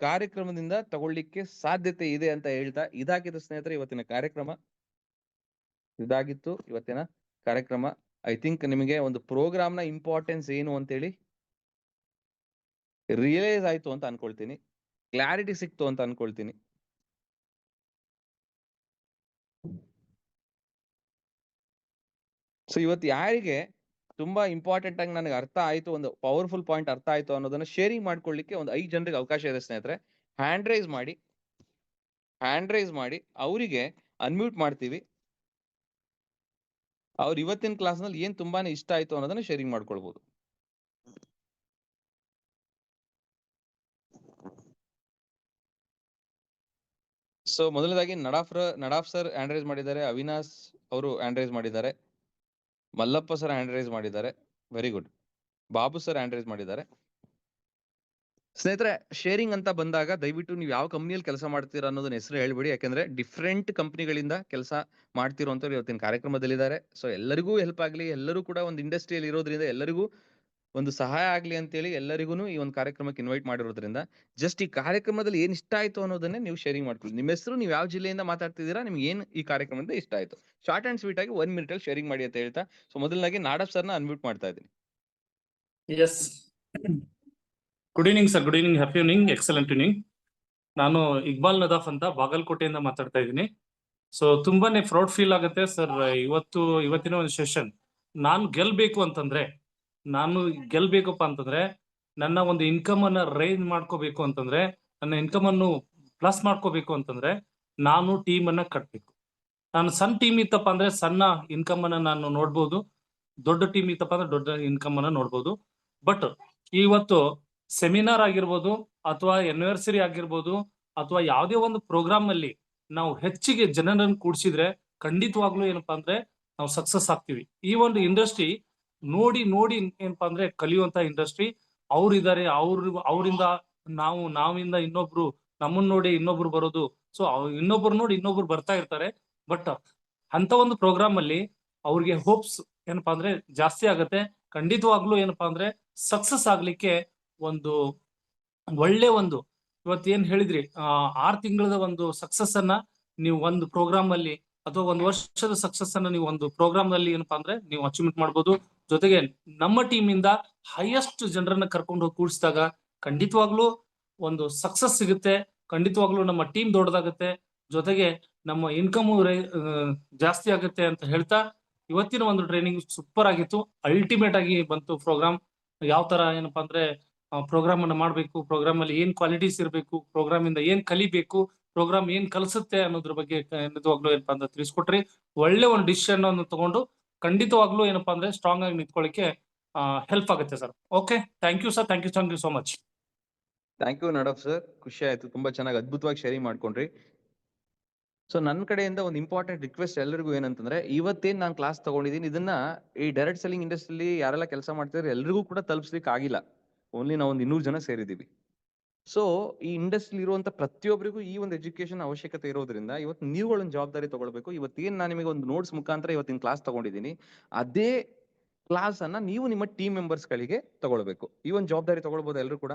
ಕಾರ್ಯಕ್ರಮದಿಂದ ತಗೊಳ್ಳಿಕ್ಕೆ ಸಾಧ್ಯತೆ ಇದೆ ಅಂತ ಹೇಳ್ತಾ ಇದಾಗಿತ್ತು ಸ್ನೇಹಿತರೆ ಇವತ್ತಿನ ಕಾರ್ಯಕ್ರಮ. ಇದಾಗಿತ್ತು ಇವತ್ತಿನ ಕಾರ್ಯಕ್ರಮ. ಐ ಥಿಂಕ್ ನಿಮಗೆ ಒಂದು ಪ್ರೋಗ್ರಾಮ್ ನ ಇಂಪಾರ್ಟೆನ್ಸ್ ಏನು ಅಂತೇಳಿ ರಿಯಲೈಸ್ ಆಯ್ತು ಅಂತ ಅನ್ಕೊಳ್ತೀನಿ, ಕ್ಲಾರಿಟಿ ಸಿಕ್ತು ಅಂತ ಅನ್ಕೊಳ್ತೀನಿ. ಸೊ ಇವತ್ತು ಯಾರಿಗೆ ತುಂಬಾ ಇಂಪಾರ್ಟೆಂಟ್ ಆಗಿ ನನಗೆ ಅರ್ಥ ಆಯ್ತು, ಒಂದು ಪವರ್ಫುಲ್ ಪಾಯಿಂಟ್ ಅರ್ಥ ಆಯ್ತು ಅನ್ನೋದನ್ನ ಶೇರಿಂಗ್ ಮಾಡ್ಕೊಳ್ಳಿಕ್ಕೆ ಒಂದು 5 ಜನರಿಗೆ ಅವಕಾಶ ಇದೆ ಸ್ನೇಹಿತರೆ. ಹ್ಯಾಂಡ್ ರೈಸ್ ಮಾಡಿ ಅವರಿಗೆ ಅನ್ಮ್ಯೂಟ್ ಮಾಡ್ತೀವಿ. ಅವ್ರು ಇವತ್ತಿನ ಕ್ಲಾಸ್ ನಲ್ಲಿ ಏನ್ ತುಂಬಾನೇ ಇಷ್ಟ ಆಯ್ತು ಅನ್ನೋದನ್ನ ಶೇರಿಂಗ್ ಮಾಡ್ಕೊಳ್ಬಹುದು. ಸೊ ಮೊದಲನೇದಾಗಿ ನಡಾಫ್ ಸರ್ ಹ್ಯಾಂಡ್ ರೈಸ್ ಮಾಡಿದ್ದಾರೆ, ಅವಿನಾಶ್ ಅವರು ಹ್ಯಾಂಡ್ ರೈಸ್ ಮಾಡಿದ್ದಾರೆ, ಮಲ್ಲಪ್ಪ ಸರ್ ಹ್ಯಾಂಡ್ ರೈಸ್ ಮಾಡಿದ್ದಾರೆ, very good. Babu sir hand raise ಮಾಡಿದ್ದಾರೆ. ಸ್ನೇಹಿತರೆ ಶೇರಿಂಗ್ ಅಂತ ಬಂದಾಗ ದಯವಿಟ್ಟು ನೀವು ಯಾವ ಕಂಪ್ನಿಯಲ್ಲಿ ಕೆಲಸ ಮಾಡ್ತೀರಾ ಅನ್ನೋದನ್ನ ಹೆಸರು ಹೇಳ್ಬಿಡಿ, ಯಾಕಂದ್ರೆ ಡಿಫ್ರೆಂಟ್ ಕಂಪ್ನಿಗಳಿಂದ ಕೆಲಸ ಮಾಡ್ತಿರೋಂಥವ್ರು ಇವತ್ತಿನ ಕಾರ್ಯಕ್ರಮದಲ್ಲಿದ್ದಾರೆ. ಸೊ ಎಲ್ಲರಿಗೂ ಹೆಲ್ಪ್ ಆಗ್ಲಿ, ಎಲ್ಲರೂ ಕೂಡ ಒಂದು ಇಂಡಸ್ಟ್ರಿಯಲ್ಲಿ ಇರೋದ್ರಿಂದ ಎಲ್ಲರಿಗೂ ಒಂದು ಸಹಾಯ ಆಗ್ಲಿ ಅಂತೇಳಿ ಎಲ್ಲರಿಗೂ ಈ ಒಂದು ಕಾರ್ಯಕ್ರಮಕ್ಕೆ ಇನ್ವೈಟ್ ಮಾಡಿರೋದ್ರಿಂದ ಜಸ್ಟ್ ಈ ಕಾರ್ಯಕ್ರಮದಲ್ಲಿ ಏನ್ ಇಷ್ಟ ಆಯ್ತು ಅನ್ನೋದನ್ನೇ ನೀವು ಶೇರಿಂಗ್ ಮಾಡ್ಕೊಳ್ಳಿ. ನಿಮ್ಮ ಹೆಸರು, ನೀವು ಯಾವ ಜಿಲ್ಲೆಯಿಂದ ಮಾತಾಡ್ತಿದ್ದೀರಾ, ನಿಮ್ಗೆ ಏನ್ ಈ ಕಾರ್ಯಕ್ರಮದಿಂದ ಇಷ್ಟ ಆಯ್ತು, ಶಾರ್ಟ್ ಅಂಡ್ ಸ್ವೀಟ್ ಆಗಿ 1 ಮಿನಿಟ್ ಅಲ್ಲಿ ಶೇರಿಂಗ್ ಮಾಡಿ ಅಂತ ಹೇಳ್ತಾ, ಸೊ ಮೊದಲನಾಗಿ ನಾಡಪ್ ಸರ್ನ ಅನ್ಮ್ಯೂಟ್ ಮಾಡ್ತಾ ಇದ್ದೀನಿ. Yes, good evening sir. Good evening, happy evening, excellent evening. ನಾನು ಇಕ್ಬಾಲ್ ನದಾಫ್ ಅಂತ ಬಾಗಲಕೋಟೆಯಿಂದ ಮಾತಾಡ್ತಾ ಇದ್ದೀನಿ. ಸೊ ತುಂಬಾನೇ ಪ್ರೌಡ್ ಫೀಲ್ ಆಗುತ್ತೆ ಸರ್. ಇವತ್ತಿನ ಒಂದು ಸೆಷನ್ ನಾನು ಗೆಲ್ಬೇಕಪ್ಪ ಅಂತಂದ್ರೆ ನನ್ನ ಒಂದು ಇನ್ಕಮ್ ಅನ್ನ ರೈಸ್ ಮಾಡ್ಕೋಬೇಕು ಅಂತಂದ್ರೆ, ನನ್ನ ಇನ್ಕಮ್ ಅನ್ನು ಪ್ಲಸ್ ಮಾಡ್ಕೋಬೇಕು ಅಂತಂದ್ರೆ ನಾನು ಟೀಮ್ ಅನ್ನ ಕಟ್ಬೇಕು. ನಾನು ಸಣ್ಣ ಟೀಮ್ ಇತ್ತಪ್ಪ ಅಂದ್ರೆ ಸಣ್ಣ ಇನ್ಕಮ್ ಅನ್ನ ನಾನು ನೋಡ್ಬೋದು, ದೊಡ್ಡ ಟೀಮ್ ಇತ್ತಪ್ಪ ಅಂದ್ರೆ ದೊಡ್ಡ ಇನ್ಕಮ್ ಅನ್ನ ನೋಡ್ಬೋದು. ಬಟ್ ಇವತ್ತು ಸೆಮಿನಾರ್ ಆಗಿರ್ಬೋದು ಅಥವಾ ಆನಿವರ್ಸರಿ ಆಗಿರ್ಬೋದು ಅಥವಾ ಯಾವುದೇ ಒಂದು ಪ್ರೋಗ್ರಾಮ್ ಅಲ್ಲಿ ನಾವು ಹೆಚ್ಚಿಗೆ ಜನರನ್ನು ಕೂಡಿಸಿದ್ರೆ ಖಂಡಿತವಾಗ್ಲೂ ಏನಪ್ಪಾ ಅಂದ್ರೆ ನಾವು ಸಕ್ಸಸ್ ಆಗ್ತೀವಿ. ಈ ಒಂದು ಇಂಡಸ್ಟ್ರಿ ನೋಡಿ ಏನಪ್ಪಾ ಅಂದ್ರೆ ಕಲಿಯುವಂತ ಇಂಡಸ್ಟ್ರಿ. ಅವ್ರಿದ್ದಾರೆ, ಅವರಿಂದ ನಾವಿಂದ ಇನ್ನೊಬ್ರು, ನಮ್ಮನ್ನ ನೋಡಿ ಇನ್ನೊಬ್ರು ಬರೋದು. ಸೊ ಇನ್ನೊಬ್ರು ನೋಡಿ ಇನ್ನೊಬ್ರು ಬರ್ತಾ ಇರ್ತಾರೆ. ಬಟ್ ಅಂತ ಒಂದು ಪ್ರೋಗ್ರಾಮ್ ಅಲ್ಲಿ ಅವ್ರಿಗೆ ಹೋಪ್ಸ್ ಏನಪ್ಪಾ ಅಂದ್ರೆ ಜಾಸ್ತಿ ಆಗತ್ತೆ. ಖಂಡಿತವಾಗ್ಲೂ ಏನಪ್ಪಾ ಅಂದ್ರೆ ಸಕ್ಸಸ್ ಆಗ್ಲಿಕ್ಕೆ ಒಂದು ಒಳ್ಳೆ ಒಂದು ಇವತ್ತೇನ್ ಹೇಳಿದ್ರಿ 6 ತಿಂಗಳದ ಒಂದು ಸಕ್ಸಸ್ ಅನ್ನ ನೀವು ಒಂದು ಪ್ರೋಗ್ರಾಮ್ ಅಲ್ಲಿ ಅಥವಾ 1 ವರ್ಷದ ಸಕ್ಸಸ್ ಅನ್ನ ನೀವು ಒಂದು ಪ್ರೋಗ್ರಾಮ್ ನಲ್ಲಿ ಏನಪ್ಪಾ ಅಂದ್ರೆ ನೀವು ಅಚೀವ್ಮೆಂಟ್ ಮಾಡ್ಬೋದು. ಜೊತೆಗೆ ನಮ್ಮ ಟೀಮ್ ಇಂದ ಹೈಯೆಸ್ಟ್ ಜನರನ್ನ ಕರ್ಕೊಂಡು ಹೋಗಿ ಕೂಡಿಸಿದಾಗ ಖಂಡಿತವಾಗ್ಲೂ ಒಂದು ಸಕ್ಸಸ್ ಸಿಗುತ್ತೆ. ಖಂಡಿತವಾಗ್ಲೂ ನಮ್ಮ ಟೀಮ್ ದೊಡ್ಡದಾಗುತ್ತೆ, ಜೊತೆಗೆ ನಮ್ಮ ಇನ್ಕಮ್ ಜಾಸ್ತಿ ಆಗುತ್ತೆ ಅಂತ ಹೇಳ್ತಾ, ಇವತ್ತಿನ ಒಂದು ಟ್ರೈನಿಂಗ್ ಸೂಪರ್ ಆಗಿತ್ತು. ಅಲ್ಟಿಮೇಟ್ ಆಗಿ ಬಂತು ಪ್ರೋಗ್ರಾಮ್. ಯಾವ ತರ ಏನಪ್ಪಾ ಅಂದ್ರೆ ಪ್ರೋಗ್ರಾಮ್ ಅನ್ನ ಮಾಡ್ಬೇಕು, ಪ್ರೋಗ್ರಾಮ್ ಅಲ್ಲಿ ಏನ್ ಕ್ವಾಲಿಟೀಸ್ ಇರಬೇಕು, ಪ್ರೋಗ್ರಾಮ್ ಇಂದ ಏನ್ ಕಲಿಬೇಕು, ಪ್ರೋಗ್ರಾಮ್ ಏನ್ ಕಲಿಸುತ್ತೆ ಅನ್ನೋದ್ರ ಬಗ್ಗೆ ಖಂಡಿತವಾಗ್ಲೂ ಏನಪ್ಪಾ ಅಂದ್ರೆ ತಿಳಿಸ್ಕೊಟ್ರಿ. ಒಳ್ಳೆ ಒಂದು ಡಿಸಿಷನ್ ಅನ್ನು ತಗೊಂಡು ಖಂಡಿತವಾಗ್ಲೂ ಏನಪ್ಪಾ ಅಂದ್ರೆ ಸ್ಟ್ರಾಂಗ್ ಆಗಿ ನಿಂತ್ಕೊಳ್ಳಿಕ್ಕೆ ಹೆಲ್ಪ್ ಆಗುತ್ತೆ sir. Okay, thank you sir, thank you so much. Thank you ನಾಡಪ್ ಸರ್, ಖುಷಿ ಆಯ್ತು, ತುಂಬಾ ಚೆನ್ನಾಗಿ ಅದ್ಭುತವಾಗಿ ಶೇರಿಂಗ್ ಮಾಡ್ಕೊಂಡ್ರಿ. ಸೊ ನನ್ನ ಕಡೆಯಿಂದ ಒಂದು ಇಂಪಾರ್ಟೆಂಟ್ ರಿಕ್ವೆಸ್ಟ್ ಎಲ್ಲರಿಗೂ ಏನಂತಂದ್ರೆ, ಇವತ್ತೇನ್ ನಾನು ಕ್ಲಾಸ್ ತಗೊಂಡಿದ್ದೀನಿ ಇದನ್ನ ಈ ಡೈರೆಕ್ಟ್ ಸೆಲ್ಲಿಂಗ್ ಇಂಡಸ್ಟ್ರಿಯಲ್ಲಿ ಯಾರೆಲ್ಲ ಕೆಲಸ ಮಾಡ್ತಿದ್ರೆ ಎಲ್ರಿಗೂ ಕೂಡ ತಲುಪಿಸ್ಲಿಕ್ಕೆ ಆಗಿಲ್ಲ. ಓನ್ಲಿ ನಾವು ಒಂದು 200 ಜನ ಸೇರಿದ್ದೀವಿ. ಸೊ ಈ ಇಂಡಸ್ಟ್ರಿ ಇರುವಂತ ಪ್ರತಿಯೊಬ್ಬರಿಗೂ ಈ ಒಂದು ಎಜುಕೇಶನ್ ಅವಶ್ಯಕತೆ ಇರೋದ್ರಿಂದ ಇವತ್ತು ನೀವುಗಳನ್ನ ಜವಾಬ್ದಾರಿ ತಗೊಳ್ಬೇಕು. ಇವತ್ತೇನ್ ನಾನು ನಿಮಗೆ ಒಂದು ನೋಟ್ಸ್ ಮುಖಾಂತರ ಇವತ್ತಿನ ಕ್ಲಾಸ್ ತಗೊಂಡಿದ್ದೀನಿ, ಅದೇ ಕ್ಲಾಸ್ ಅನ್ನ ನೀವು ನಿಮ್ಮ ಟೀಮ್ ಮೆಂಬರ್ಸ್ ಗಳಿಗೆ ತಗೊಳ್ಬೇಕು. ಈ ಒಂದು ಜವಾಬ್ದಾರಿ ತಗೊಳ್ಬಹುದು ಎಲ್ಲರೂ ಕೂಡ.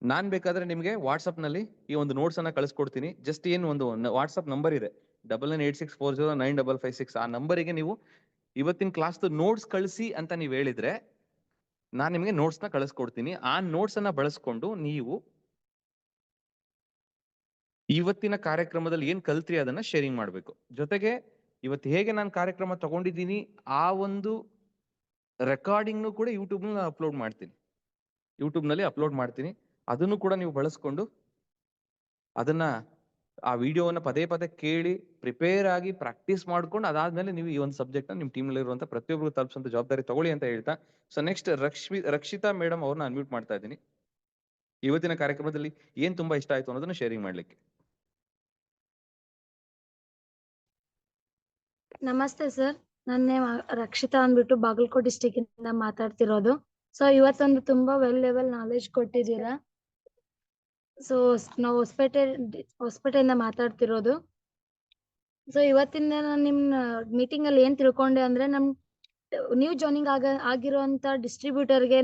ನಾನ್ ಬೇಕಾದ್ರೆ ನಿಮ್ಗೆ ವಾಟ್ಸ್ಆಪ್ ನಲ್ಲಿ ಈ ಒಂದು ನೋಟ್ಸ್ ಅನ್ನ ಕಳಿಸ್ಕೊಡ್ತೀನಿ. ಜಸ್ಟ್ ಏನು ಒಂದು ವಾಟ್ಸ್ಆಪ್ ನಂಬರ್ ಇದೆ 9986409556. ಆ ನಂಬರಿಗೆ ನೀವು ಇವತ್ತಿನ ಕ್ಲಾಸ್ ನೋಟ್ಸ್ ಕಳಿಸಿ ಅಂತ ನೀವು ಹೇಳಿದ್ರೆ ನಾನ್ ನಿಮಗೆ ನೋಟ್ಸ್ ನ ಕಳಿಸ್ಕೊಡ್ತೀನಿ. ಆ ನೋಟ್ಸ್ ಅನ್ನ ಬಳಸ್ಕೊಂಡು ನೀವು ಇವತ್ತಿನ ಕಾರ್ಯಕ್ರಮದಲ್ಲಿ ಏನ್ ಕಲ್ತ್ರಿ ಅದನ್ನ ಶೇರಿಂಗ್ ಮಾಡ್ಬೇಕು. ಜೊತೆಗೆ ಇವತ್ತು ಹೇಗೆ ನಾನು ಕಾರ್ಯಕ್ರಮ ತಗೊಂಡಿದ್ದೀನಿ ಆ ಒಂದು ರೆಕಾರ್ಡಿಂಗ್ ಕೂಡ ಯೂಟ್ಯೂಬ್ ನಲ್ಲಿ ಅಪ್ಲೋಡ್ ಮಾಡ್ತೀನಿ. ಅದನ್ನು ಕೂಡ ನೀವು ಬಳಸ್ಕೊಂಡು ಅದನ್ನ ಆ ವಿಡಿಯೋವನ್ನ ಪದೇ ಪದೇ ಕೇಳಿ ಪ್ರಿಪೇರ್ ಆಗಿ ಪ್ರಾಕ್ಟೀಸ್ ಮಾಡ್ಕೊಂಡು ಅದಾದ್ಮೇಲೆ ನೀವು ಈ ಒಂದು ಸಬ್ಜೆಕ್ಟ್ ನ ನಿಮ್ ಟೀಮ್ ನಲ್ಲಿ ಇರುವಂತ ಪ್ರತಿಯೊಬ್ಬರು ತಲುಪಿಸುವಂತ ಜವಾಬ್ದಾರಿ ತಗೊಳ್ಳಿ ಅಂತ ಹೇಳ್ತಾ, ಸೊ ನೆಕ್ಸ್ಟ್ ರಕ್ಷಿತಾ ಮೇಡಮ್ ಅವ್ರನ್ನ ಅನ್ಮ್ಯೂಟ್ ಮಾಡ್ತಾ ಇದ್ದೀನಿ. ಇವತ್ತಿನ ಕಾರ್ಯಕ್ರಮದಲ್ಲಿ ಏನ್ ತುಂಬಾ ಇಷ್ಟ ಆಯ್ತು ಅನ್ನೋದನ್ನ ಶೇರಿಂಗ್ ಮಾಡ್ಲಿಕ್ಕೆ. ನಮಸ್ತೆ ಸರ್, ನನ್ನ ನೇಮ್ ರಕ್ಷಿತಾ ಅಂದ್ಬಿಟ್ಟು ಬಾಗಲಕೋಟೆ ಡಿಸ್ಟಿಕ್ ಇಂದ ಮಾತಾಡ್ತಿರೋದು. ಸೊ ಇವತ್ತೊಂದು ತುಂಬಾ ವೆಲ್ ಲೆವೆಲ್ ನಾಲೆಜ್ ಕೊಟ್ಟಿದ್ದೀರಾ. ಸೊ ನಾವು ಹೊಸಪೇಟೆಯಿಂದ ಮಾತಾಡ್ತಿರೋದು. ಸೊ ಇವತ್ತಿಂದ ನಾನು ನಿಮ್ ಮೀಟಿಂಗ್ ಅಲ್ಲಿ ಏನ್ ತಿಳ್ಕೊಂಡೆ ಅಂದ್ರೆ, ನಮ್ ನ್ಯೂ ಜಾಯ್ನಿಂಗ್ ಆಗಿರುವಂತ ಡಿಸ್ಟ್ರಿಬ್ಯೂಟರ್ಗೆ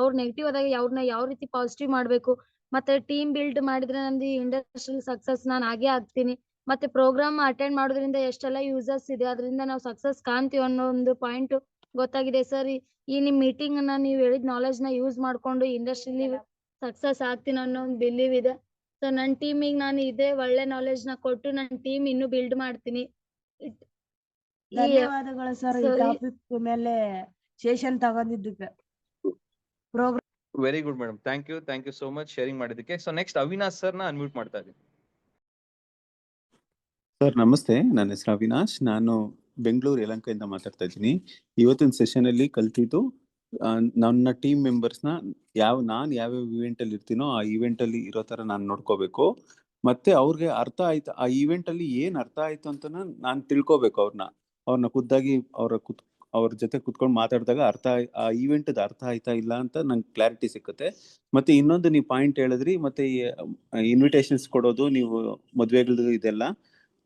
ಅವ್ರ ನೆಗೆಟಿವ್ ಆದಾಗ ಯಾವ ರೀತಿ ಪಾಸಿಟಿವ್ ಮಾಡ್ಬೇಕು, ಮತ್ತೆ ಟೀಮ್ ಬಿಲ್ಡ್ ಮಾಡಿದ್ರೆ ನಮ್ದು ಇಂಡಸ್ಟ್ರಿಯಲ್ ಸಕ್ಸಸ್ ನಾನು ಆಗೇ ಆಗ್ತೀನಿ, ಮತ್ತೆ ಪ್ರೋಗ್ರಾಮ್ ಅಟೆಂಡ್ ಮಾಡೋದ್ರಿಂದ ಎಷ್ಟೆಲ್ಲ ಯೂಸರ್ಸ್ ಇದೆ, ಅದರಿಂದ ನಾವು ಸಕ್ಸಸ್ ಕಾಣ್ತೀವಿ ಅನ್ನೋ ಒಂದು ಪಾಯಿಂಟ್ ಗೊತ್ತಾಗಿದೆ ಸರ್. ಈ ನಿಮ್ ಮೀಟಿಂಗ್ ಅನ್ನ ನೀವು ಹೇಳಿದ ನಾಲೆಜ್ ನ ಯೂಸ್ ಮಾಡ್ಕೊಂಡು ಇಂಡಸ್ಟ್ರಿಲಿ ಸಕ್ಸಸ್ ಆಗ್ತೀನಿ ಅನ್ನೋ ಒಂದು ಬಿಲೀವ್ ಇದೆ. ಸೊ ನನ್ನ ಟೀಮಿಗೆ ನಾನು ಇದೇ ಒಳ್ಳೆ ನಾಲೆಜ್ ನ ಕೊಟ್ಟು ನನ್ನ ಟೀಮ್ ಇನ್ನೂ ಬಿಲ್ಡ್ ಮಾಡ್ತೀನಿ. ಧನ್ಯವಾದಗಳು ಸರ್ ಈ ಟಾಪಿಕ್ ಮೇಲೆ ಸೆಷನ್ ತಗೊಂಡಿದ್ದಕ್ಕೆ. Very good madam, thank you so much sharing ಮಾಡಿದ್ದಕ್ಕೆ. ಸೊ ನೆಕ್ಸ್ಟ್ ಅವಿನಾಶ್ ಸರ್ ನ ಅನ್ಮ್ಯೂಟ್ ಮಾಡ್ತಾ ಇದ್ದೀನಿ. ಸರ್ ನಮಸ್ತೆ, ನನ್ನ ಹೆಸರು ಅವಿನಾಶ್. ನಾನು ಬೆಂಗಳೂರು ಯಲಹಂಕದಿಂದ ಮಾತಾಡ್ತಾ ಇದ್ದೀನಿ. ಇವತ್ತಿನ ಸೆಷನ್ ಅಲ್ಲಿ ಕಲ್ತಿದ್ದು ನನ್ನ ಟೀಮ್ ಮೆಂಬರ್ಸ್ನ ನಾನು ಯಾವ್ಯಾವ ಇವೆಂಟ್ ಅಲ್ಲಿ ಇರ್ತೀನೋ ಆ ಇವೆಂಟ್ ಅಲ್ಲಿ ಇರೋ ತರ ನಾನು ನೋಡ್ಕೋಬೇಕು. ಮತ್ತೆ ಅವ್ರಿಗೆ ಅರ್ಥ ಆಯ್ತು, ಆ ಇವೆಂಟ್ ಅಲ್ಲಿ ಏನ್ ಅರ್ಥ ಆಯ್ತು ಅಂತ ನಾನು ತಿಳ್ಕೊಬೇಕು. ಅವ್ರನ್ನ ಖುದ್ದಾಗಿ ಅವ್ರ ಜೊತೆ ಕುತ್ಕೊಂಡು ಮಾತಾಡಿದಾಗ ಆ ಇವೆಂಟ್ ಅರ್ಥ ಆಯ್ತಾ ಇಲ್ಲ ಅಂತ ನಂಗೆ ಕ್ಲಾರಿಟಿ ಸಿಕ್ಕುತ್ತೆ. ಮತ್ತೆ ಇನ್ನೊಂದು ನೀವು ಪಾಯಿಂಟ್ ಹೇಳಿದ್ರಿ, ಮತ್ತೆ ಇನ್ವಿಟೇಷನ್ಸ್ ಕೊಡೋದು, ನೀವು ಮದ್ವೆಗಳು ಇದೆಲ್ಲ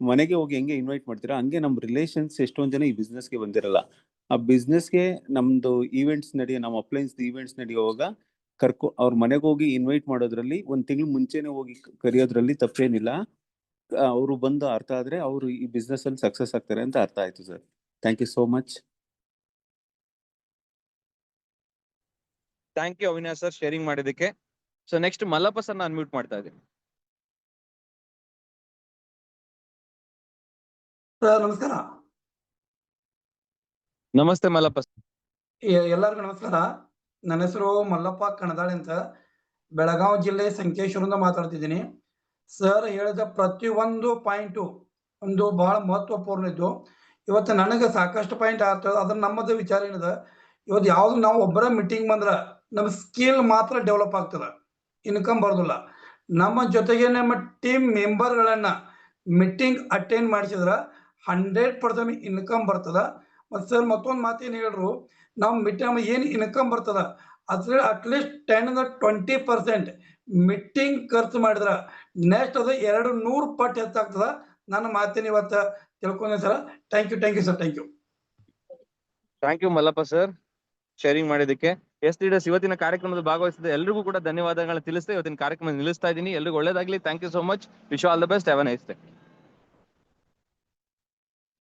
ಮನೆಗೆ ಹೋಗಿ ಹೆಂಗೆ ಇನ್ವೈಟ್ ಮಾಡ್ತೀರಾ ಹಂಗೆ ನಮ್ಮ ರಿಲೇಷನ್ಸ್ ಎಷ್ಟೊಂದ್ ಜನ ಈ ಬಿಸ್ನೆಸ್ಗೆ ಬಂದಿರಲ್ಲ. ಆ ಬಿಸ್ನೆಸ್ಗೆ ನಮ್ದು ಈವೆಂಟ್ಸ್ ನಮ್ಮ ಅಪ್ಲೈನ್ಸ್ ಈವೆಂಟ್ಸ್ ನಡೆಯುವಾಗ ಅವ್ರ ಮನೆಗೆ ಹೋಗಿ ಇನ್ವೈಟ್ ಮಾಡೋದ್ರಲ್ಲಿ 1 ತಿಂಗಳು ಮುಂಚೆನೆ ಹೋಗಿ ಕರೆಯೋದ್ರಲ್ಲಿ ತಪ್ಪೇನಿಲ್ಲ. ಅವರು ಬಂದು ಅರ್ಥ ಆದ್ರೆ ಅವರು ಈ ಬಿಸ್ನೆಸ್ ಅಲ್ಲಿ ಸಕ್ಸಸ್ ಆಗ್ತಾರೆ ಅಂತ ಅರ್ಥ ಆಯ್ತು sir. Thank you so much. Thank you Avinash sir sharing ಮಾಡಿದ್ದಕ್ಕೆ. ಸೊ ನೆಕ್ಸ್ಟ್ ಮಲ್ಲಪ್ಪ ಸರ್ ನಾನು ಅನ್ಮ್ಯೂಟ್ ಮಾಡ್ತಾ ಇದ್ದೀನಿ. ಸರ್ ನಮಸ್ಕಾರ. ನಮಸ್ತೆ ಮಲ್ಲಪ್ಪ. ಎಲ್ಲರಿಗೂ ನಮಸ್ಕಾರ. ನನ್ನ ಹೆಸರು ಮಲ್ಲಪ್ಪ ಕಣದಾಳಿ ಅಂತ, ಬೆಳಗಾವಿ ಜಿಲ್ಲೆ ಸಂಕೇಶ್ವರದಿಂದ ಮಾತಾಡ್ತಿದ್ದೀನಿ. ಸರ್ ಹೇಳಿದ ಪ್ರತಿಯೊಂದು ಪಾಯಿಂಟು ಒಂದು ಬಹಳ ಮಹತ್ವಪೂರ್ಣ ಇದ್ದು. ಇವತ್ತು ನನಗೆ ಸಾಕಷ್ಟು ಪಾಯಿಂಟ್ ಆಗ್ತದೆ. ಅದ್ರ ನಮ್ಮದು ವಿಚಾರ ಏನಿದೆ, ಇವತ್ತು ಯಾವ್ದು ನಾವು ಒಬ್ಬರ ಮೀಟಿಂಗ್ ಬಂದ್ರೆ ನಮ್ಮ ಸ್ಕಿಲ್ ಮಾತ್ರ ಡೆವಲಪ್ ಆಗ್ತದೆ, ಇನ್ಕಮ್ ಬರೋದಿಲ್ಲ. ನಮ್ಮ ಜೊತೆಗೆ ನಮ್ಮ ಟೀಮ್ ಮೆಂಬರ್ಗಳನ್ನ ಮೀಟಿಂಗ್ ಅಟೆಂಡ್ ಮಾಡಿಸಿದ್ರೆ 100% ಇನ್ಕಮ್ ಬರ್ತದ. ಮತ್ತು ಸರ್ ಮತ್ತೊಂದು ಮಾತೇನು ಹೇಳ್ರು, ನಾವು ಮೀಟಿಂಗ್ ಏನು ಇನ್ಕಮ್ ಬರ್ತದ ಅದ್ರ ಅಟ್ಲೀಸ್ಟ್ 10-20% ಮೀಟಿಂಗ್ ಖರ್ಚು ಮಾಡಿದ್ರೆ ನೆಕ್ಸ್ಟ್ ಅದು 200 ಪಟ್ಟು ಹೆಚ್ಚಾಗ್ತದ. ನನ್ನ ಮಾತೇನು ಇವತ್ತು ತಿಳ್ಕೊಂಡೆ sir. Thank you sir. Thank you Mallappa sir sharing ಮಾಡಿದ್ದಕ್ಕೆ. ಎಸ್ ಲೀಡರ್ಸ್ ಇವತ್ತಿನ ಕಾರ್ಯಕ್ರಮದಲ್ಲಿ ಭಾಗವಹಿಸಿದ ಎಲ್ರಿಗೂ ಕೂಡ ಧನ್ಯವಾದಗಳನ್ನ ತಿಳಿಸ್ತಾ ಇವತ್ತಿನ ಕಾರ್ಯಕ್ರಮ ನಿಲ್ಲಿಸ್ತಾ ಇದ್ದೀನಿ. ಎಲ್ರಿಗೂ ಒಳ್ಳೇದಾಗ್ಲಿ. Thank you so much. Wish all the best. Have a nice day.